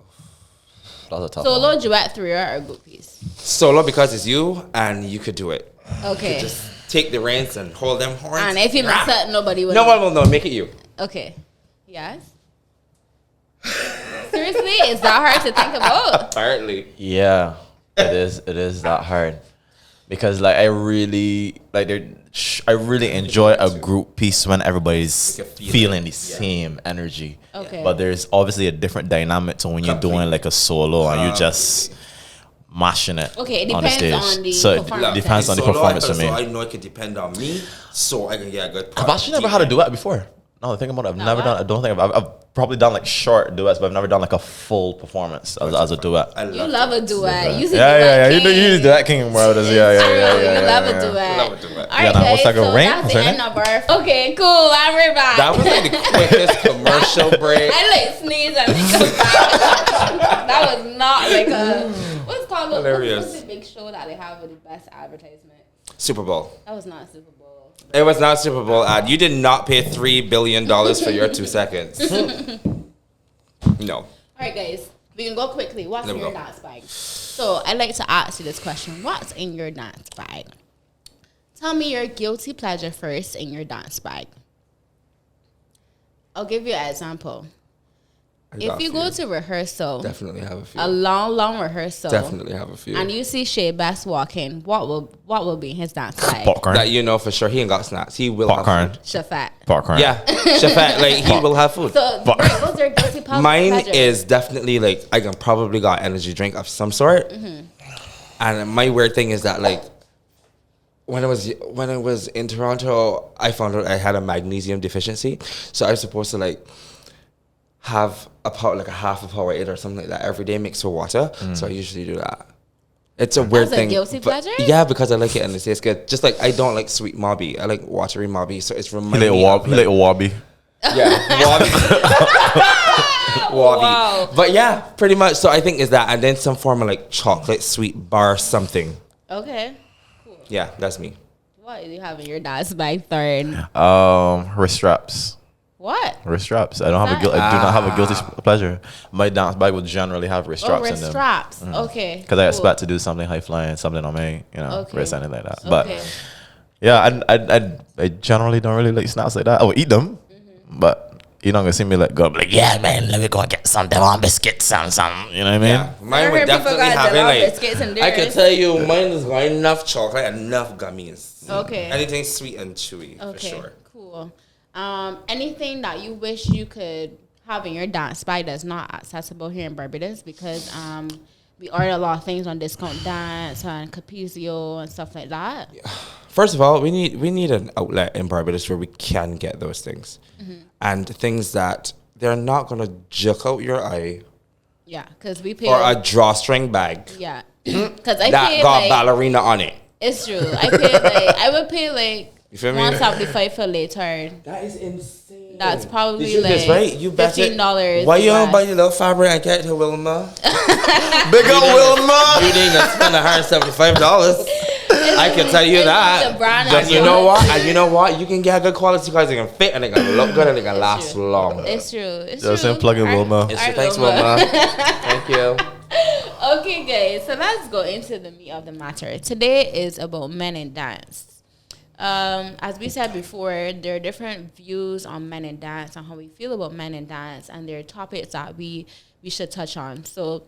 Speaker 3: That's a tough
Speaker 1: Solo,
Speaker 3: one.
Speaker 1: duet, three, or a group piece?
Speaker 2: Solo because it's you and you could do it.
Speaker 1: Okay.
Speaker 2: Just take the reins and hold them horns.
Speaker 1: And if you mess up, nobody will.
Speaker 2: No
Speaker 1: know.
Speaker 2: one will know. Make it you.
Speaker 1: Okay. Yes. Seriously, is that hard to think about?
Speaker 2: Apparently.
Speaker 3: Yeah, it is. It is that hard because like I really enjoy a group piece when everybody's
Speaker 2: Like a feeling.
Speaker 3: feeling the same energy.
Speaker 1: Okay.
Speaker 3: But there's obviously a different dynamic to when you're doing like a solo and you just mashing it.
Speaker 1: Okay, it
Speaker 3: on the
Speaker 1: depends
Speaker 3: stage.
Speaker 1: on the
Speaker 3: So
Speaker 1: performance.
Speaker 3: it depends on the
Speaker 2: Solo,
Speaker 3: performance for
Speaker 2: so
Speaker 3: me.
Speaker 2: I know it could depend on me, so I can get a good.
Speaker 3: I've actually never had to do that before. No, think about it. I've never done. I don't think I've probably done like short duets, but I've never done like a full performance as a duet.
Speaker 1: You love a duet. You
Speaker 3: Yeah. You do that King Brothers. Yeah.
Speaker 1: You love a duet.
Speaker 2: Love a duet.
Speaker 1: All right,
Speaker 3: Now, what's
Speaker 1: guys,
Speaker 3: that
Speaker 1: so
Speaker 3: rank?
Speaker 1: that's the end of our... Okay, cool. I'm back.
Speaker 2: That was like the quickest commercial break.
Speaker 1: I like sneeze and make a back. That was not like a... What's called...
Speaker 2: Hilarious.
Speaker 1: What's the big show that they have with the best advertisement?
Speaker 2: Super Bowl.
Speaker 1: That was not Super Bowl.
Speaker 2: It was not Super Bowl ad. You did not pay $3 billion for your 2 seconds. No.
Speaker 1: All right, guys. We can go quickly. What's in
Speaker 2: There we
Speaker 1: your
Speaker 2: go.
Speaker 1: dance bag? So I'd like to ask you this question. What's in your dance bag? Tell me your guilty pleasure first in your dance bag. I'll give you an example. If you go to rehearsal,
Speaker 2: Definitely have a few.
Speaker 1: a long rehearsal,
Speaker 2: Definitely have a few.
Speaker 1: and you see Shea Best walking, what will be in his dance bag?
Speaker 3: Popcorn.
Speaker 2: That you know for sure. He ain't got snacks. He will
Speaker 3: Popcorn.
Speaker 2: have food.
Speaker 1: Shafat.
Speaker 3: Popcorn.
Speaker 2: Yeah. Shafat, like he will have food.
Speaker 1: So those are guilty pleasures.
Speaker 2: Mine is definitely like I can probably got energy drink of some sort. And my weird thing is that like when I was in Toronto, I found out I had a magnesium deficiency. So I was supposed to like have a half a Powerade or something like that every day mixed with water. So I usually do that. It's a weird
Speaker 1: That's a
Speaker 2: thing.
Speaker 1: guilty
Speaker 2: but-
Speaker 1: pleasure?
Speaker 2: Yeah, because I like it and it tastes good. Just like I don't like sweet mobby. I like watery mobby. So it's
Speaker 3: He
Speaker 2: reminding
Speaker 3: like
Speaker 2: me of like,
Speaker 3: Wobby.
Speaker 2: yeah, Wobby. Wobby.
Speaker 1: Wow.
Speaker 2: But yeah, pretty much. So I think is that, and then some form of like chocolate sweet bar something.
Speaker 1: Okay.
Speaker 2: Yeah, that's me.
Speaker 1: What do you have in your dance bag third?
Speaker 3: Wrist straps.
Speaker 1: What?
Speaker 3: Wrist straps. I don't have a I do not have a guilty pleasure. My dance bag would generally have wrist straps in
Speaker 1: Wrist
Speaker 3: them.
Speaker 1: straps. Okay.
Speaker 3: Because I
Speaker 1: cool.
Speaker 3: expect to do something high flying, something on me,
Speaker 1: Okay.
Speaker 3: wrist, anything like that. But
Speaker 1: Okay.
Speaker 3: yeah, I generally don't really like snacks like that. I will eat them, but you're not gonna see me like go like, yeah, man, let me go and get some Devon biscuits and some. You know what I mean?
Speaker 2: Yeah, mine
Speaker 1: I
Speaker 2: would
Speaker 1: heard people
Speaker 2: definitely
Speaker 1: got
Speaker 2: have it
Speaker 1: Delon
Speaker 2: like.
Speaker 1: biscuits and
Speaker 2: I can
Speaker 1: theirs.
Speaker 2: tell you, mine is got enough chocolate, enough gummies.
Speaker 1: Okay.
Speaker 2: Anything sweet and chewy for
Speaker 1: Okay.
Speaker 2: sure.
Speaker 1: Cool. Anything that you wish you could have in your dance bag that's not accessible here in Barbados because we order a lot of things on Discount Dance and Capizio and stuff like that.
Speaker 2: First of all, we need an outlet in Barbados where we can get those things, and things that they're not gonna juke out your eye
Speaker 1: Yeah, because we pay.
Speaker 2: or a drawstring bag
Speaker 1: Yeah, because I
Speaker 2: that
Speaker 1: pay
Speaker 2: got
Speaker 1: like
Speaker 2: ballerina on it.
Speaker 1: it's true. I would pay like
Speaker 2: You feel me?
Speaker 1: $175 for later.
Speaker 2: That is insane.
Speaker 1: That's probably
Speaker 2: Did you
Speaker 1: like
Speaker 2: guess, right? You bet it.
Speaker 1: $15.
Speaker 2: Why you
Speaker 1: US.
Speaker 2: don't buy your little fabric and get it to Wilma?
Speaker 3: Big up Wilma.
Speaker 2: You need to spend $175. I can tell you
Speaker 1: It's
Speaker 2: that.
Speaker 1: the brand
Speaker 2: But
Speaker 1: as
Speaker 2: you
Speaker 1: well.
Speaker 2: know what? And you know what? You can get good quality because they can fit and they can look good and they can last
Speaker 1: true.
Speaker 2: long.
Speaker 1: It's true. It's
Speaker 3: Just
Speaker 1: true.
Speaker 3: plug in
Speaker 1: All right.
Speaker 3: Wilma.
Speaker 2: It's
Speaker 1: All right,
Speaker 2: thanks, Wilma. Thank you.
Speaker 1: Okay, guys. So let's go into the meat of the matter. Today is about men in dance. As we said before, there are different views on men in dance and how we feel about men in dance, and there are topics that we should touch on. So,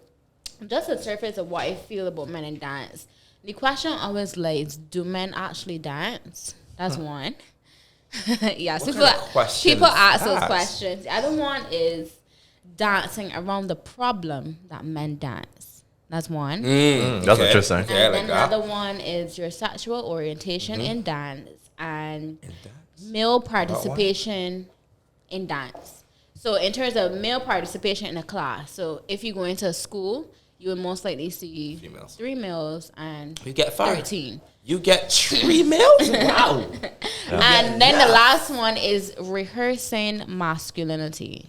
Speaker 1: just a surface of what I feel about men in dance. The question always lays: do men actually dance? That's one. Yes,
Speaker 2: What
Speaker 1: people
Speaker 2: kind of question
Speaker 1: people
Speaker 2: is
Speaker 1: ask those
Speaker 2: that?
Speaker 1: questions. The other one is dancing around the problem that men dance. That's one.
Speaker 3: That's interesting.
Speaker 2: Yeah,
Speaker 1: And
Speaker 2: like
Speaker 1: then
Speaker 2: that.
Speaker 1: another one is your sexual orientation in dance and male participation in dance. So in terms of male participation in a class, so if you go into a school, you would most likely see
Speaker 2: Females.
Speaker 1: 3 males and
Speaker 2: You get 5.
Speaker 1: 13.
Speaker 2: You get 3 meals? Wow.
Speaker 1: And then the last one is rehearsing masculinity.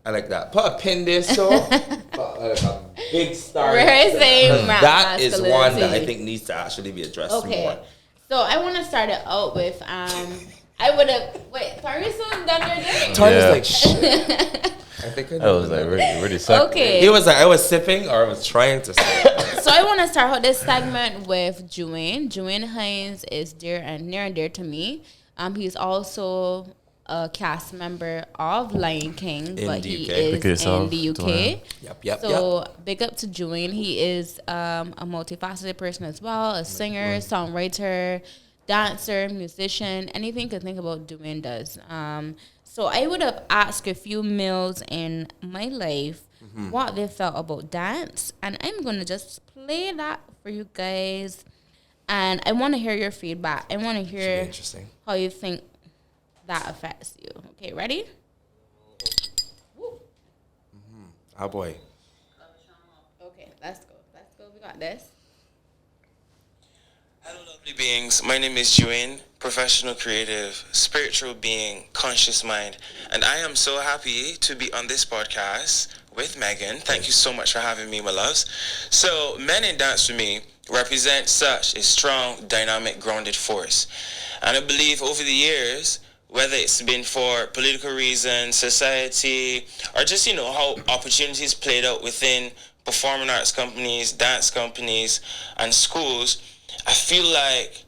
Speaker 2: I like that. Put a pin there, so like a big star.
Speaker 1: Rehearsing
Speaker 2: That is one that I
Speaker 1: masculinity.
Speaker 2: think needs to actually be addressed
Speaker 1: Okay.
Speaker 2: more.
Speaker 1: So I want to start it out with I would have wait. Tariso done your thing.
Speaker 2: Tony
Speaker 3: Yeah.
Speaker 2: was like, shit. I think I
Speaker 3: That was like really sick.
Speaker 1: Okay.
Speaker 2: He was like, I was sipping or I was trying to sip.
Speaker 1: So I want to start out this segment with Juane. Juane Hines is near and dear to me. He's also a cast member of Lion King,
Speaker 2: In
Speaker 1: but
Speaker 2: the
Speaker 1: he
Speaker 2: UK.
Speaker 1: is
Speaker 3: Look at yourself,
Speaker 1: in the UK.
Speaker 3: Juane.
Speaker 2: Yep.
Speaker 1: So big up to Juane. He is a multifaceted person as well, a singer, songwriter, dancer, musician, anything you can think about Juane does. So I would have asked a few males in my life what they felt about dance, and I'm gonna just play that for you guys. And I want to hear your feedback. I want to
Speaker 2: Should be
Speaker 1: hear
Speaker 2: interesting.
Speaker 1: how you think that affects you. Okay, ready?
Speaker 2: Oh boy.
Speaker 1: Okay, let's go. Let's go. We got this.
Speaker 4: Hello, lovely beings. My name is Juin, professional creative, spiritual being, conscious mind, and I am so happy to be on this podcast with Megghan. Thank you so much for having me, my loves. So, men in dance for me represent such a strong, dynamic, grounded force. And I believe over the years, whether it's been for political reasons, society, or just, how opportunities played out within performing arts companies, dance companies, and schools, I feel like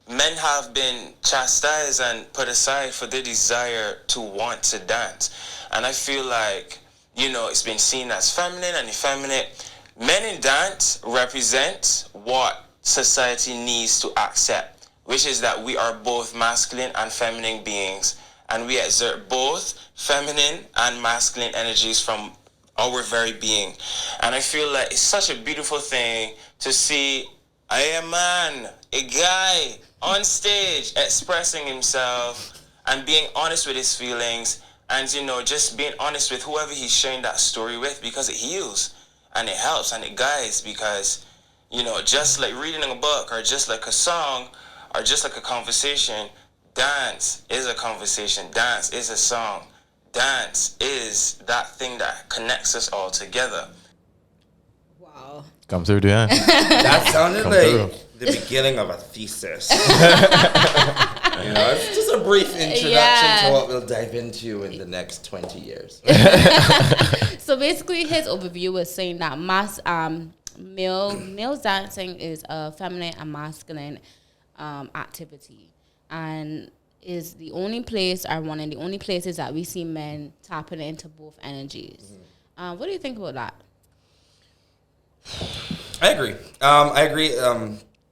Speaker 4: men have been chastised and put aside for their desire to want to dance. And I feel like, it's been seen as feminine and effeminate. Men in dance represent what society needs to accept, which is that we are both masculine and feminine beings, and we exert both feminine and masculine energies from our very being. And I feel like it's such a beautiful thing to see a man, a guy on stage expressing himself and being honest with his feelings, and just being honest with whoever he's sharing that story with, because it heals and it helps and it guides. Because just like reading a book or just like a song or just like a conversation, dance is a conversation, dance is a song, dance is that thing that connects us all together.
Speaker 1: Wow.
Speaker 3: Come through, Diane.
Speaker 2: That sounded like
Speaker 3: through.
Speaker 2: the beginning of a thesis. It's just a brief introduction to what we'll dive into in the next 20 years.
Speaker 1: So basically, his overview was saying that male dancing is a feminine and masculine activity, and is the only place, or one of the only places that we see men tapping into both energies. What do you think about that?
Speaker 2: I agree. I agree.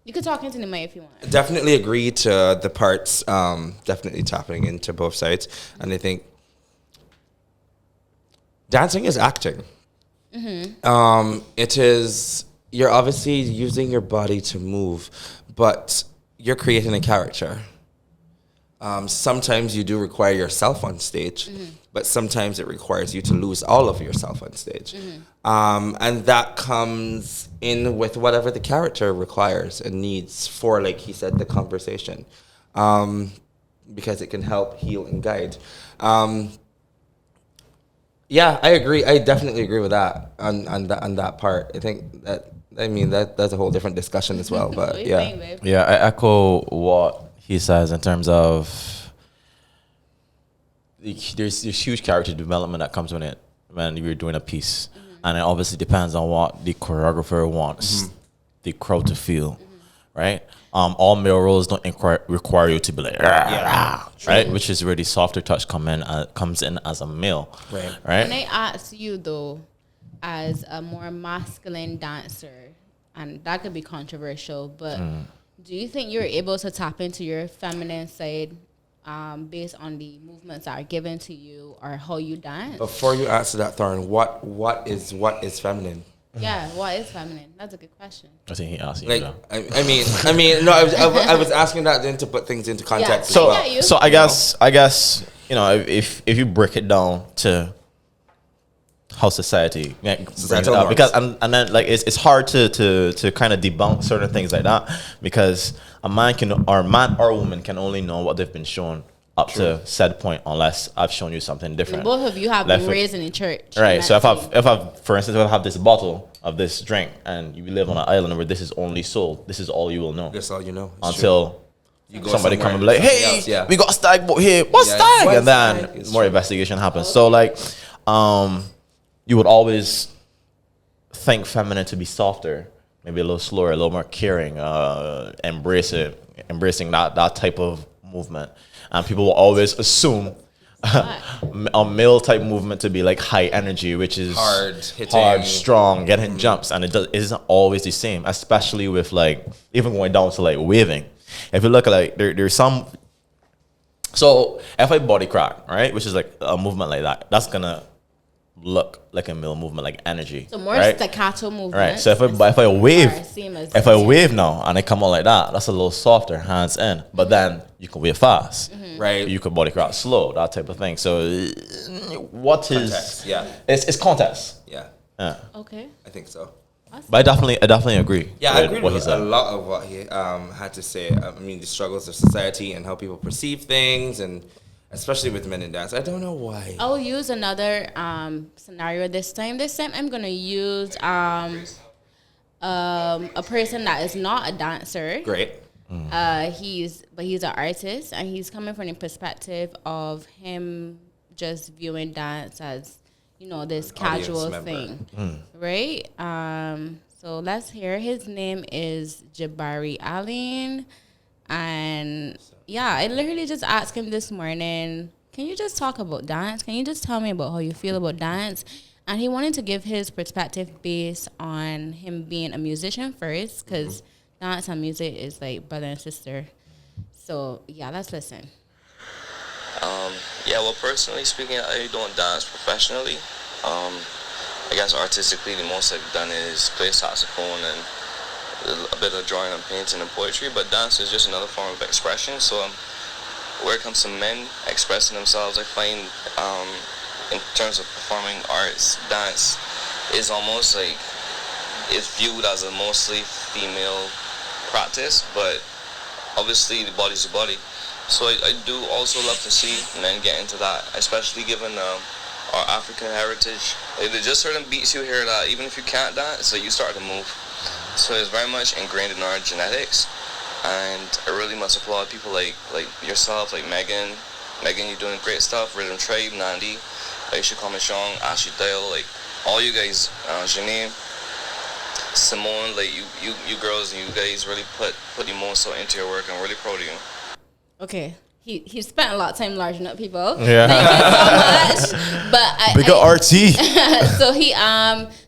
Speaker 1: You could talk into the mic if you want.
Speaker 2: Definitely agree to the parts. Definitely tapping into both sides, and I think dancing is acting. It is, you're obviously using your body to move, but you're creating a character. Sometimes you do require yourself on stage, but sometimes it requires you to lose all of yourself on stage. And that comes in with whatever the character requires and needs for, like he said, the conversation, because it can help heal and guide. Yeah, I agree. I definitely agree with that on that part. I think that's a whole different discussion as well. But
Speaker 1: What do you think, babe?
Speaker 3: Yeah, I echo what he says in terms of there's huge character development that comes with it when you're doing a piece. And it obviously depends on what the choreographer wants the crowd to feel, right? All male roles don't require you to be like, right? Which is where the softer touch comes in as a male, right?
Speaker 1: When I ask you, though, as a more masculine dancer, and that could be controversial, but do you think you're able to tap into your feminine side based on the movements that are given to you or how you dance?
Speaker 2: before you answer that, Thorn, what is feminine?
Speaker 1: Yeah, what is feminine? That's a good question.
Speaker 3: I think he asked you.
Speaker 2: Like,
Speaker 3: that.
Speaker 2: I mean, no, I was asking that then to put things into context.
Speaker 1: Yeah.
Speaker 2: as well.
Speaker 1: Yeah, you-
Speaker 3: So I guess if you break it down to how society brings it
Speaker 2: Societal
Speaker 3: up,
Speaker 2: norms.
Speaker 3: because and then like it's hard to kind of debunk certain things like that, because a man or woman can only know what they've been shown up to said point, unless I've shown you something different.
Speaker 1: Both of you have
Speaker 3: Left
Speaker 1: been
Speaker 3: foot.
Speaker 1: raised in the church.
Speaker 3: Right. So
Speaker 1: That's
Speaker 3: if I've for instance, if I have this bottle of this drink and you live on an island where this is only sold, this is all you will know
Speaker 2: That's all you know. It's
Speaker 3: until
Speaker 2: You go
Speaker 3: somebody come
Speaker 2: somewhere
Speaker 3: and be like,
Speaker 2: and
Speaker 3: hey,
Speaker 2: something else, yeah.
Speaker 3: we got a stag boat here. What's
Speaker 2: Yeah,
Speaker 3: stag?
Speaker 2: what's
Speaker 3: And then
Speaker 2: stag? It's
Speaker 3: more
Speaker 2: true.
Speaker 3: investigation happens. So like, you would always think feminine to be softer, maybe a little slower, a little more caring, embracing that type of movement. And people will always assume a male type movement to be like high energy, which is
Speaker 2: Hard, hitting.
Speaker 3: hard, strong, getting jumps, and it isn't always the same. Especially with like even going down to like waving. If you look at like there's some. So if I body crack, right, which is like a movement like that, that's gonna look like a male movement, like energy.
Speaker 1: So more
Speaker 3: right?
Speaker 1: staccato movement.
Speaker 3: Right. So if I wave now and I come out like that, that's a little softer, hands in. But then you can wave fast.
Speaker 2: Right.
Speaker 3: You can body crowd slow, that type of thing. So what is
Speaker 2: Context, yeah.
Speaker 3: It's context.
Speaker 2: Yeah.
Speaker 3: Yeah.
Speaker 1: Okay.
Speaker 2: I think so.
Speaker 3: But I definitely agree.
Speaker 2: Yeah, I agree
Speaker 3: what
Speaker 2: with
Speaker 3: he said.
Speaker 2: a lot of what he had to say. I mean, the struggles of society and how people perceive things, and especially with men in dance. I don't know why.
Speaker 1: I'll use another scenario this time. This time I'm gonna use a person that is not a dancer.
Speaker 2: Great.
Speaker 1: He's an artist, and he's coming from the perspective of him just viewing dance as, you know, this casual thing, right? So let's hear. His name is Jabari Aline, and yeah, I literally just asked him this morning, can you just talk about dance? Can you just tell me about how you feel about dance? And he wanted to give his perspective based on him being a musician first, because dance and music is like brother and sister. So yeah, let's listen.
Speaker 4: Yeah, well, personally speaking, I don't dance professionally. I guess artistically, the most I've done is play saxophone and a bit of drawing and painting and poetry, but dance is just another form of expression. So where it comes to men expressing themselves, I find in terms of performing arts, dance is almost like, it's viewed as a mostly female practice, but obviously the body's the body. So I do also love to see men get into that, especially given our African heritage. Like, there's just certain beats you hear that even if you can't dance, so you start to move. So it's very much ingrained in our genetics, and I really must applaud people like yourself, like Megghan. Megghan, you're doing great stuff. Rhythm Tribe, Nandi, Aisha Kamishong, Ashley Dale, like all you guys, Janine, Simone, like you girls, and you guys really put the most into your work. I'm really proud of you.
Speaker 1: Okay. He spent a lot of time larging up people.
Speaker 3: Yeah.
Speaker 1: Thank you so much. But
Speaker 3: Big up RT.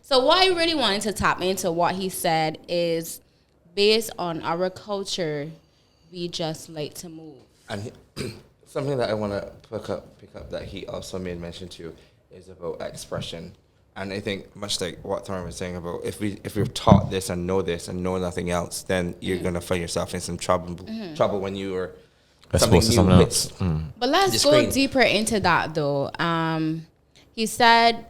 Speaker 1: So what I really wanted to tap into what he said is, based on our culture, we just like to move.
Speaker 2: And something that I want to pick up that he also made mention to is about expression. And I think much like what Thorne was saying about, if we're taught this and know nothing else, then you're gonna find yourself in some trouble when you are
Speaker 3: Something else.
Speaker 1: But let's go deeper into that though. He said,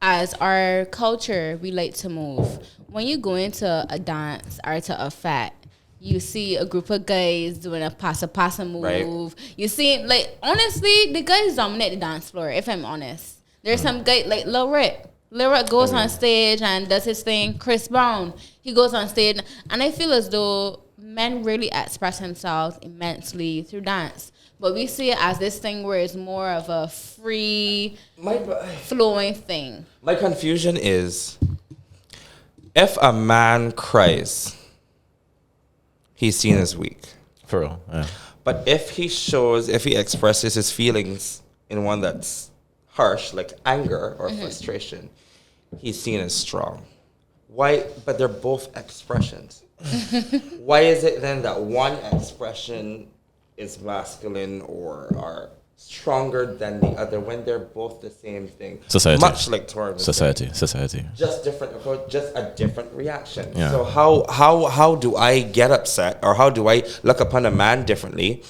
Speaker 1: as our culture, we like to move. When you go into a dance or to a fete, you see a group of guys doing a passa move. Right. You see, like, honestly, the guys dominate the dance floor, if I'm honest. There's some guy, like Lil Rick. Lil Rick goes on stage and does his thing. Chris Brown, he goes on stage. And I feel as though men really express themselves immensely through dance. But we see it as this thing where it's more of a free, flowing thing.
Speaker 2: My confusion is, if a man cries, he's seen as weak.
Speaker 3: For real, yeah.
Speaker 2: But if he expresses his feelings in one that's harsh, like anger or frustration, he's seen as strong. Why? But they're both expressions. Why is it then that one expression is masculine or are stronger than the other when they're both the same thing?
Speaker 3: Society.
Speaker 2: Much like Torben.
Speaker 3: Society.
Speaker 2: Just different approach, just a different reaction.
Speaker 3: Yeah.
Speaker 2: So how do I get upset, or how do I look upon a man differently?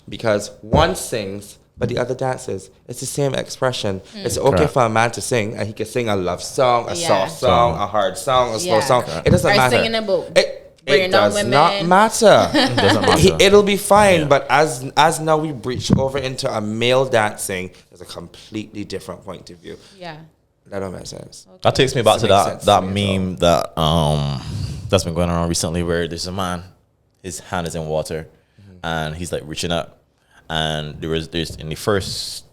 Speaker 2: Because one sings, but the other dances. It's the same expression. It's okay
Speaker 3: Correct.
Speaker 2: for a man to sing, and he can sing a love song, a soft song, a hard song, a slow song.
Speaker 1: Correct.
Speaker 2: It doesn't matter.
Speaker 1: Singing about
Speaker 2: It does not matter.
Speaker 3: It doesn't matter.
Speaker 2: It'll be fine. Yeah. But as now we breach over into a male dancing, there's a completely different point of view.
Speaker 1: Yeah.
Speaker 2: That don't make sense.
Speaker 3: Okay. That takes me back to that
Speaker 2: to
Speaker 3: meme that that's been going on recently, where there's a man, his hand is in water, and he's like reaching up, and there's in the first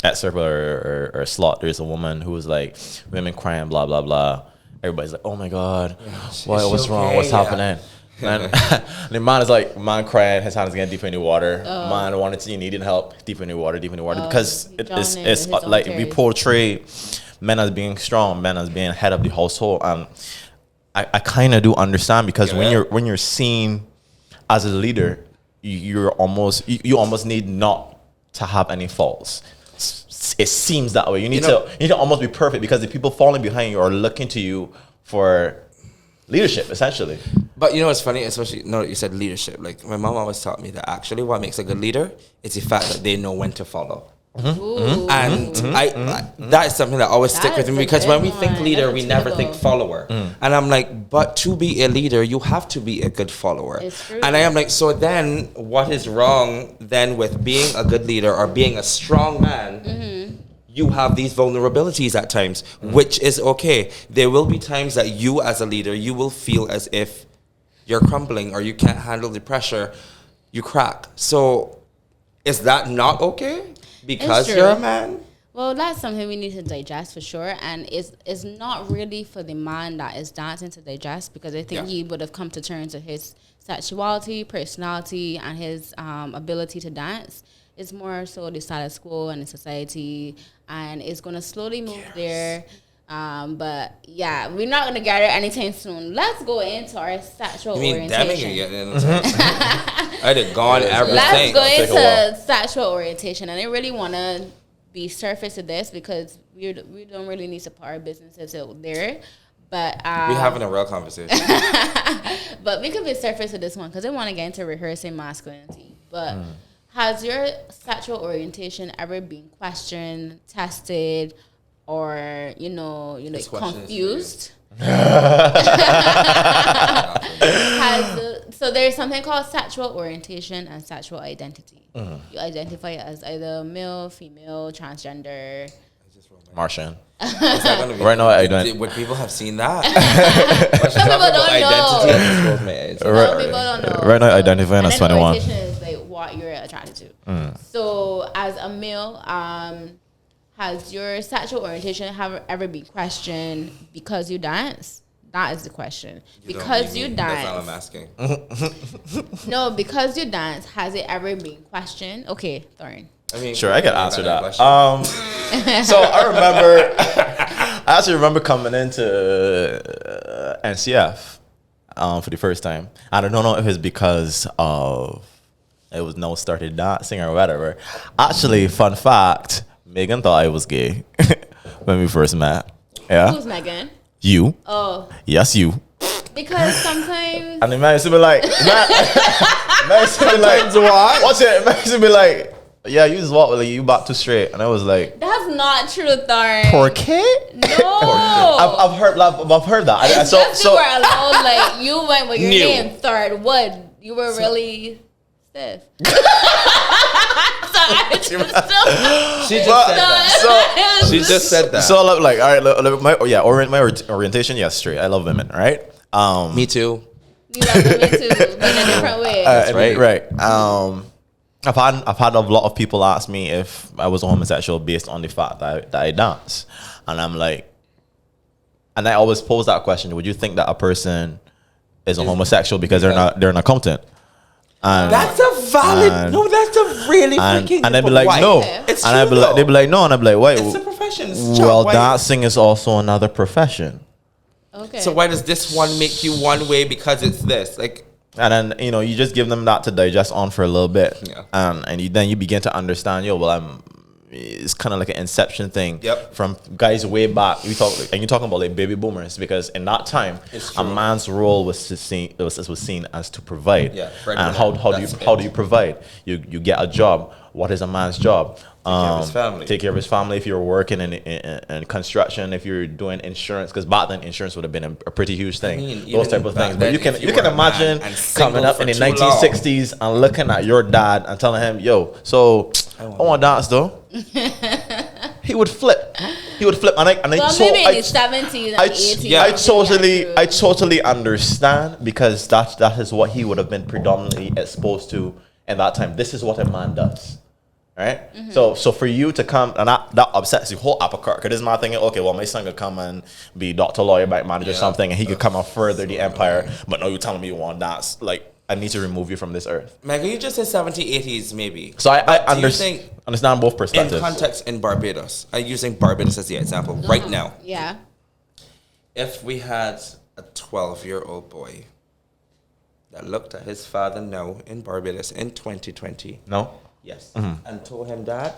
Speaker 3: excerpt or slot, there's a woman who was like, women crying, blah blah blah. Everybody's like, oh my God, what's wrong? What's happening? And the man crying, his hand is getting deeper in the water. Man wanted to, needing help, deeper in the water, because it's like we portray men as being strong, men as being head of the household. And I kind of do understand, because when you're seen as a leader, you almost need not to have any faults. it seems that way. You need to almost be perfect because the people falling behind you are looking to you for leadership, essentially.
Speaker 2: But you know what's funny, especially now that you said leadership. Like my mom always taught me that actually what makes a good leader is the fact that they know when to follow. And that is something that always stick with me because when we think leader, we never think follower. And I'm like, but to be a leader, you have to be a good follower.
Speaker 1: It's true.
Speaker 2: And I am like, so then what is wrong then with being a good leader or being a strong man? You have these vulnerabilities at times, which is okay. There will be times that you as a leader, you will feel as if you're crumbling or you can't handle the pressure, you crack. So is that not okay? Because you're a man?
Speaker 1: Well, that's something we need to digest for sure. And it's not really for the man that is dancing to digest because I think he would have come to terms with his sexuality, personality, and his ability to dance. It's more so the status quo and the society, and it's going to slowly move there. But yeah, we're not going to get it anytime soon. Let's go into our sexual orientation.
Speaker 2: I did gone everything.
Speaker 1: Let's go into sexual orientation, and I really want to be surface to this because we don't really need to put our businesses out there. But
Speaker 2: we're having a real conversation.
Speaker 1: But we could be surface to this one because I want to get into rehearsing masculinity. But has your sexual orientation ever been questioned, tested, or confused? So there's something called sexual orientation and sexual identity. You identify as either male, female, transgender,
Speaker 3: Martian.
Speaker 2: Right
Speaker 3: now, I don't.
Speaker 2: Would people have seen that?
Speaker 1: Some people don't know. Some people don't know.
Speaker 3: Right now, identifying as 21.
Speaker 1: Orientation is like what you're attracted to. So as a male, has your sexual orientation ever been questioned because you dance? That is the question. Because you dance.
Speaker 2: That's all I'm asking.
Speaker 1: No, because you dance, has it ever been questioned? Okay, Thorin.
Speaker 2: I mean,
Speaker 3: sure, I can answer that. So I actually remember coming into NCF for the first time. I don't know if it's because of it was no started dancing or whatever. Actually, fun fact, Megghan thought I was gay when we first met. Yeah.
Speaker 1: Who's Megghan?
Speaker 3: You.
Speaker 1: Oh.
Speaker 3: Yes, you.
Speaker 1: Because sometimes.
Speaker 3: And the man used to be like, watch it. Man used to be like, yeah, you just walk like you back too straight, and I was like,
Speaker 1: that's not true, Thorin.
Speaker 3: Por qué?
Speaker 1: No.
Speaker 3: I've heard that.
Speaker 1: It's just you were alone, like you went with your name third wood. You were really stiff.
Speaker 2: She just said that.
Speaker 3: So like, all right, my orientation, yes, straight. I love women, right?
Speaker 2: Me too.
Speaker 1: You love women too, but in a different way.
Speaker 2: That's right.
Speaker 3: Right. I've had a lot of people ask me if I was a homosexual based on the fact that I dance, and I'm like, and I always pose that question: would you think that a person is a homosexual because they're an accountant? And
Speaker 2: that's a valid. No, that's a really freaking.
Speaker 3: And they'd be like, no.
Speaker 2: It's
Speaker 3: and they'd be like, no. And I'd be like, why?
Speaker 2: It's a profession.
Speaker 3: Well, dancing is also another profession.
Speaker 1: Okay.
Speaker 2: So why does this one make you one way because it's this? Like,
Speaker 3: and then you just give them that to digest on for a little bit,
Speaker 2: yeah.
Speaker 3: And then you begin to understand. It's kind of like an inception thing.
Speaker 2: Yep.
Speaker 3: From guys way back. You're talking about like baby boomers because in that time, a man's role was seen as to provide.
Speaker 2: Yeah.
Speaker 3: And how do you provide? You get a job. What is a man's job? Take care of his family. If you're working in construction, if you're doing insurance, because back then insurance would have been a pretty huge thing. Those type of things. But you can imagine coming up in the 1960s and looking at your dad and telling him, "Yo, so I want to dance though." He would flip. Maybe in the
Speaker 1: 70s and 80s.
Speaker 3: I totally understand because that is what he would have been predominantly exposed to in that time. This is what a man does. Right? Mm-hmm. So for you to come, and that upsets the whole apple cart. Because this man thinking, okay, well, my son could come and be doctor, lawyer, bank manager, something, and he could come and further the empire. But no, you're telling me you want that. Like, I need to remove you from this earth.
Speaker 2: Megghan, you just said 70s, 80s, maybe.
Speaker 3: So I understand both perspectives.
Speaker 2: In context, in Barbados, I'm using Barbados as the example right now.
Speaker 1: Yeah.
Speaker 2: If we had a 12-year-old boy that looked at his father now in Barbados in 2020.
Speaker 3: No?
Speaker 2: Yes. Mm-hmm. And told him, Dad,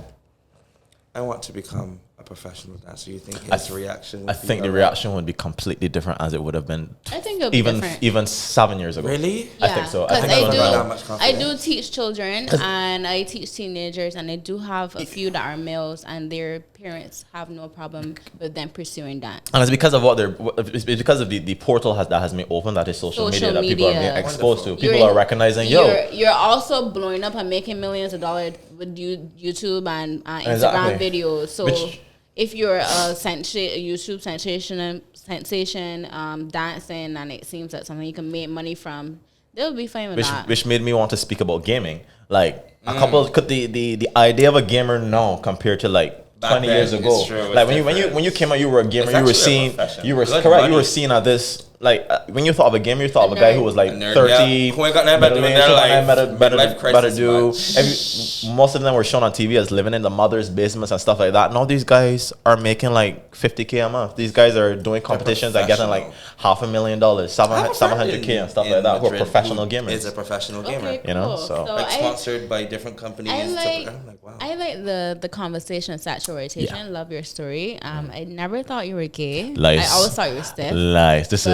Speaker 2: I want to become a professional dancer, you think his reaction would
Speaker 3: I think the reaction would be completely different as it would have been.
Speaker 1: I think it'll be different.
Speaker 3: Even 7 years ago.
Speaker 2: Really?
Speaker 3: I think so.
Speaker 1: Because
Speaker 3: I
Speaker 1: I do teach children and I teach teenagers, and I do have a few that are males, and their parents have no problem with them pursuing that.
Speaker 3: And it's because of it's because of the portal that has been opened, that is social media that people are being exposed to. People are recognizing,
Speaker 1: you're also blowing up and making millions of dollars with YouTube and Instagram videos. So if you're a YouTube sensation, dancing, and it seems like something you can make money from, they'll be fine with that.
Speaker 3: Which made me want to speak about gaming. Like a couple, the idea of a gamer now compared to like 20 years ago. Like when you came out, you were a gamer. You were seen. You were correct. You were seen at this. Like when you thought of a gamer, you thought of a guy who was like 30.
Speaker 2: Who ain't got nothing better to do.
Speaker 3: Most of them were shown on TV as living in the mother's basements and stuff like that. Now these guys are making like $50K a month. These guys are doing competitions and getting like $500,000, $700K and stuff like that. Who are professional gamers.
Speaker 2: Is a professional gamer.
Speaker 1: Okay,
Speaker 3: you know,
Speaker 1: cool.
Speaker 3: so
Speaker 2: like sponsored by different companies.
Speaker 1: Wow. I like the conversation sexual orientation. Yeah. Love your story. I never thought you were gay.
Speaker 3: Lies.
Speaker 1: I always thought you were stiff.
Speaker 3: Lies. This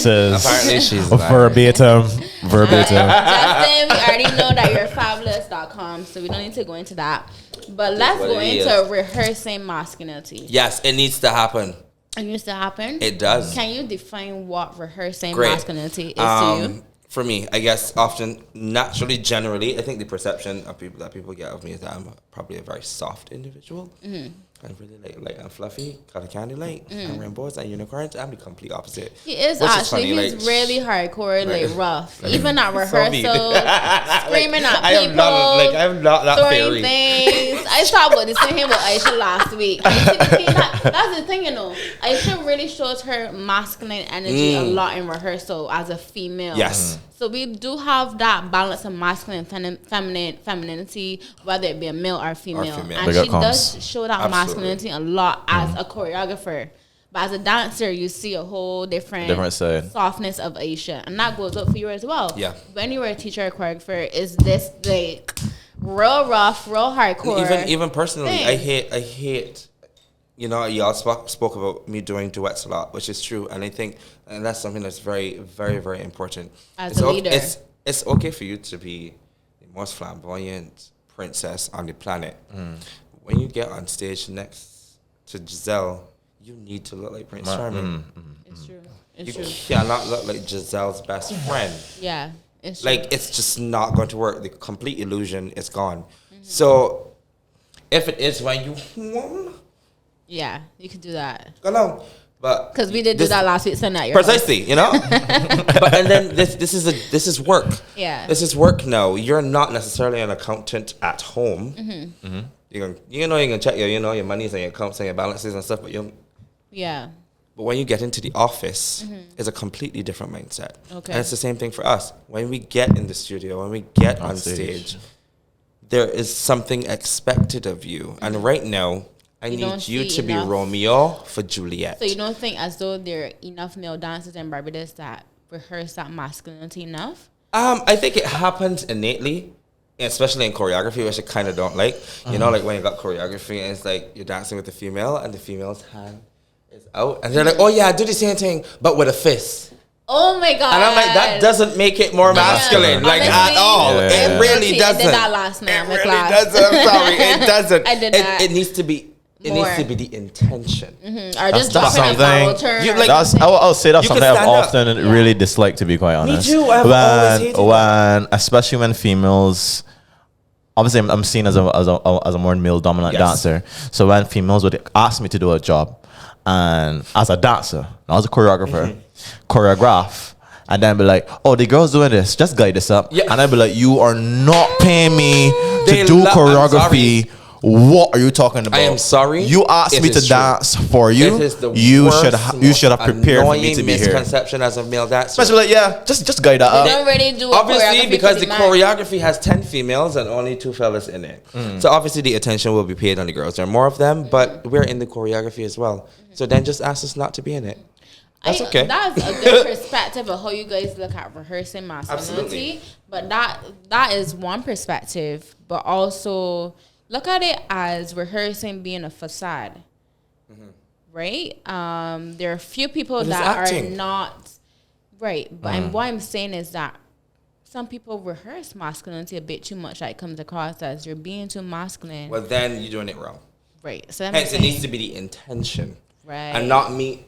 Speaker 3: is
Speaker 2: apparently she's
Speaker 3: verbatim.
Speaker 1: Justin, we already know that you're fabulous.com, so we don't need to go into that. But let's go into rehearsing masculinity.
Speaker 2: Yes, it needs to happen.
Speaker 1: It needs to happen?
Speaker 2: It does.
Speaker 1: Can you define what rehearsing masculinity is to you?
Speaker 2: For me, I guess often, naturally, generally, I think the perception of people get of me is that I'm probably a very soft individual. Mm-hmm. I'm really light and fluffy, color candy light, and rainbows and unicorns. I'm the complete opposite.
Speaker 1: He is actually. He's really hardcore, like rough. Even at rehearsal, screaming at people.
Speaker 2: I'm not that
Speaker 1: throwing things. I talked about this thing with Aisha last week. That's the thing, you know. Aisha really shows her masculine energy a lot in rehearsal as a female.
Speaker 2: Yes.
Speaker 1: So we do have that balance of masculine and femininity, whether it be a male or female. And she does show that masculinity a lot as a choreographer. But as a dancer, you see a whole different side. Softness of Aisha. And that goes up for you as well.
Speaker 2: Yeah.
Speaker 1: When you were a teacher or choreographer, is this like real rough, real hardcore?
Speaker 2: Even personally, thing. I hate. You know, y'all spoke about me doing duets a lot, which is true, and I think that's something that's very, very, very important.
Speaker 1: As a leader,
Speaker 2: it's okay for you to be the most flamboyant princess on the planet. When you get on stage next to Giselle, you need to look like Prince Charming.
Speaker 1: It's true.
Speaker 2: You cannot look like Giselle's best friend.
Speaker 1: Yeah, it's true.
Speaker 2: Like, it's just not going to work. The complete illusion is gone. So, if it is when you
Speaker 1: yeah, you could do that.
Speaker 2: Go on, but
Speaker 1: because we did do that last week, so not your
Speaker 2: precisely, you know. But and then this is work.
Speaker 1: Yeah,
Speaker 2: this is work now. You're not necessarily an accountant at home. You're gonna check your monies and your accounts and your balances and stuff, but But when you get into the office, it's a completely different mindset. Okay, and it's the same thing for us. When we get in the studio, when we get on stage, there is something expected of you, and right now. I need you to be Romeo for Juliet.
Speaker 1: So you don't think as though there are enough male dancers in Barbados that rehearse that masculinity enough?
Speaker 2: I think it happens innately, especially in choreography, which I kind of don't like. You know, like when you got choreography and it's like you're dancing with the female and the female's hand is out. And they're like, oh yeah, do the same thing, but with a fist.
Speaker 1: Oh my God.
Speaker 2: And I'm like, that doesn't make it more masculine, like at all. It really doesn't.
Speaker 1: I did that last night in my class.
Speaker 2: Doesn't. I'm sorry, it doesn't.
Speaker 1: I did that.
Speaker 2: It needs to be. It needs to be the intention.
Speaker 1: Or just dropping a vowel turn.
Speaker 3: I'll say that's something I've often really disliked, to be quite honest.
Speaker 2: Me too. I've always hated that.
Speaker 3: Especially when females, obviously I'm seen as a more male dominant dancer. So when females would ask me to do a job, and as a dancer, not as a choreographer, choreograph, and then be like, oh, the girl's doing this, just guide this up. Yeah. And I'd be like, you are not paying me to do choreography. What are you talking about?
Speaker 2: I am sorry.
Speaker 3: You asked me to dance for you. You should have prepared for me to be here.
Speaker 2: Misconception as a male dancer.
Speaker 3: Especially like, just guide that up.
Speaker 1: They don't really do
Speaker 2: obviously because the choreography has 10 females and only 2 fellas in it. So obviously the attention will be paid on the girls. There are more of them, but we're in the choreography as well. So then just ask us not to be in it. That's okay.
Speaker 1: That's a good perspective of how you guys look at rehearsing masculinity. Absolutely. But that is one perspective, but also look at it as rehearsing being a facade, right? There are a few people that are not right, but what I'm saying is that some people rehearse masculinity a bit too much. Like, it comes across as you're being too masculine.
Speaker 2: Well, then you're doing it wrong.
Speaker 1: Right. So
Speaker 2: hence, it needs to be the intention,
Speaker 1: right,
Speaker 2: and not me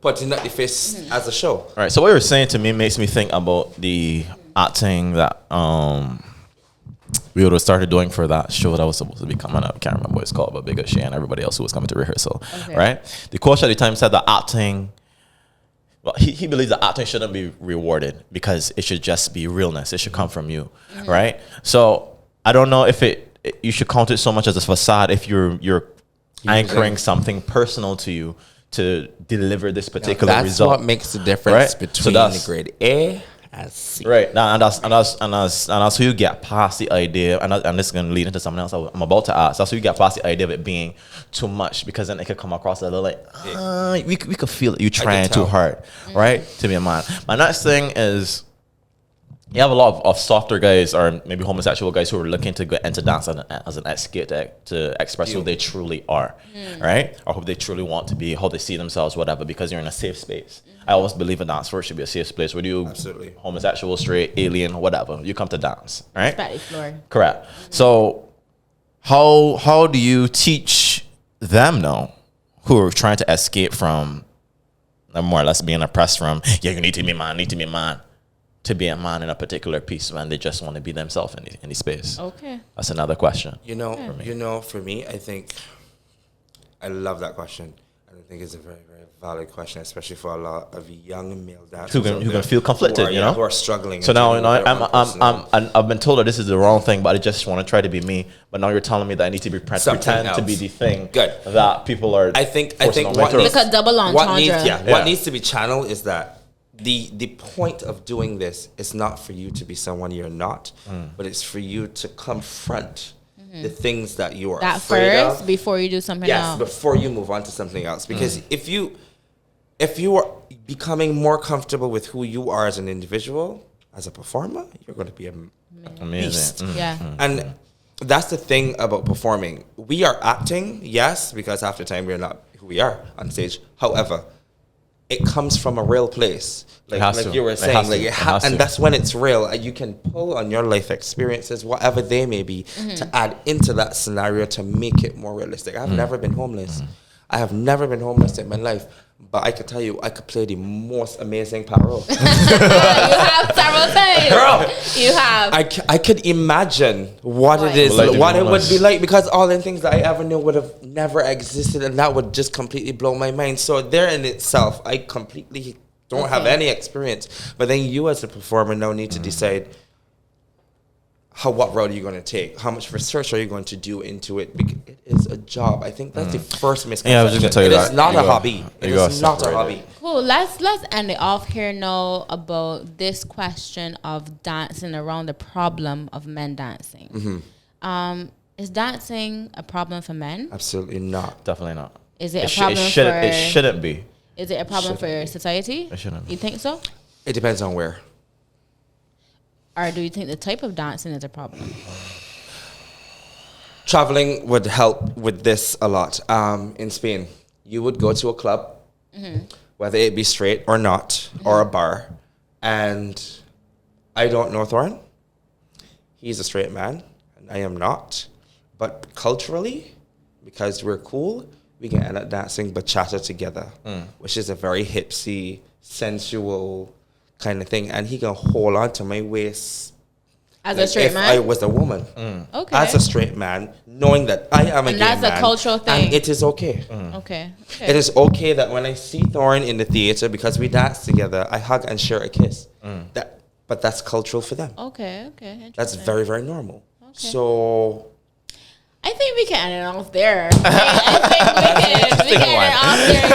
Speaker 2: putting up the face as a show.
Speaker 3: Right. So what you're saying to me makes me think about the acting that we would have started doing for that show that was supposed to be coming up. I can't remember what it's called, but Big Shay and everybody else who was coming to rehearsal. Okay. Right. The coach at the time said that acting. Well, he believes that acting shouldn't be rewarded because it should just be realness. It should come from you, right? So I don't know if you should count it so much as a facade if you're anchoring something personal to you to deliver this particular result.
Speaker 2: That's what makes the difference between the grade A and C.
Speaker 3: Right now, and that's who you get past the idea, and this is going to lead into something else I'm about to ask. That's who you get past the idea of it being too much, because then it could come across a little like we could feel it. You trying too hard, right? To be a man. My next thing is, you have a lot of softer guys or maybe homosexual guys who are looking to go into dance as an escape to express who they truly are, right? Or who they truly want to be, how they see themselves, whatever, because you're in a safe space. I always believe in dance first should be a safe place. Whether you homosexual, straight, alien, whatever, you come to dance, right? Correct. So how do you teach them now who are trying to escape from more or less being oppressed from, you need to be man, to be a man in a particular piece when they just want to be themselves in any space? Okay. That's another question.
Speaker 2: For me, I think I love that question. I think it's a very, very valid question, especially for a lot of young male dancers
Speaker 3: who can feel conflicted,
Speaker 2: who are struggling.
Speaker 3: So now, I've been told that this is the wrong thing, but I just want to try to be me. But now you're telling me that I need to be pretend to be the thing that people are.
Speaker 2: I think what needs to be channeled is that the point of doing this is not for you to be someone you're not, but it's for you to confront the things that you are afraid of
Speaker 1: before you do something else.
Speaker 2: Yes, before you move on to something else. Because if you are becoming more comfortable with who you are as an individual, as a performer, you're going to be a beast. And that's the thing about performing. We are acting, yes, because half the time we're not who we are on stage. However, it comes from a real place, like you were saying, and that's when it's real. You can pull on your life experiences, whatever they may be, to add into that scenario to make it more realistic. I've never been homeless. I have never been homeless in my life, but I could tell you, I could play the most amazing parole.
Speaker 1: You have several times.
Speaker 2: Girl,
Speaker 1: you have.
Speaker 2: I could imagine what it is, what it would be like, because all the things that I ever knew would have never existed, and that would just completely blow my mind. So there in itself, I completely don't have any experience. But then you as a performer now need to decide what road are you going to take? How much research are you going to do into it? Because it is a job. I think that's the first misconception.
Speaker 3: Yeah, I was just going to tell you that.
Speaker 2: It's not a hobby. It is not a hobby.
Speaker 1: Cool. Let's end it off here now about this question of dancing around the problem of men dancing. Is dancing a problem for men?
Speaker 2: Absolutely not.
Speaker 3: Definitely not.
Speaker 1: Is it a problem for...
Speaker 3: It shouldn't be.
Speaker 1: Is it a problem for society?
Speaker 3: It shouldn't be.
Speaker 1: You think so?
Speaker 2: It depends on where.
Speaker 1: Or do you think the type of dancing is a problem?
Speaker 2: Traveling would help with this a lot. In Spain, you would go to a club, whether it be straight or not, or a bar, and I don't know Thorin. He's a straight man, and I am not. But culturally, because we're cool, we can end up dancing bachata together, which is a very hipsy, sensual kind of thing, and he can hold on to my waist
Speaker 1: as a straight man.
Speaker 2: If I was a woman, as a straight man, knowing that I am a gay man,
Speaker 1: that's a cultural thing,
Speaker 2: and it is okay.
Speaker 1: Okay.
Speaker 2: It is okay that when I see Thorin in the theater, because we dance together, I hug and share a kiss. But that's cultural for them.
Speaker 1: Okay.
Speaker 2: That's very, very normal. So
Speaker 1: I think we can end it off there. I think we can end it off there.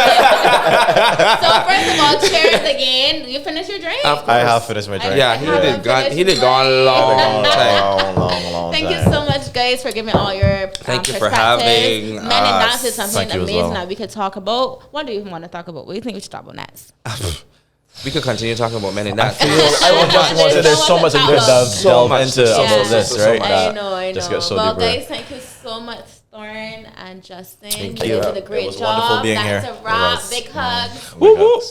Speaker 1: So first of all, cheers again. You finished your drink?
Speaker 3: I have finished my drink.
Speaker 2: Yeah, he did gone a long time.
Speaker 3: Long
Speaker 1: Thank you so much, guys, for giving all your
Speaker 2: Thank you for having
Speaker 1: Men and dance is something
Speaker 3: Thank you
Speaker 1: amazing
Speaker 3: as well.
Speaker 1: that we could talk about. What do you want to talk about? What do you think we should talk about next?
Speaker 2: We could continue talking about men in that.
Speaker 3: There's so much to delve into about this, right?
Speaker 1: I know.
Speaker 3: Just get so
Speaker 1: well,
Speaker 3: deeper.
Speaker 1: guys, thank you so much, Thorne and Justin.
Speaker 2: Thank
Speaker 1: you
Speaker 2: you.
Speaker 1: did a great
Speaker 3: It was
Speaker 1: job.
Speaker 3: wonderful being
Speaker 1: That's
Speaker 3: here.
Speaker 1: a wrap.
Speaker 3: It was.
Speaker 1: Big hugs.
Speaker 3: Woo woo.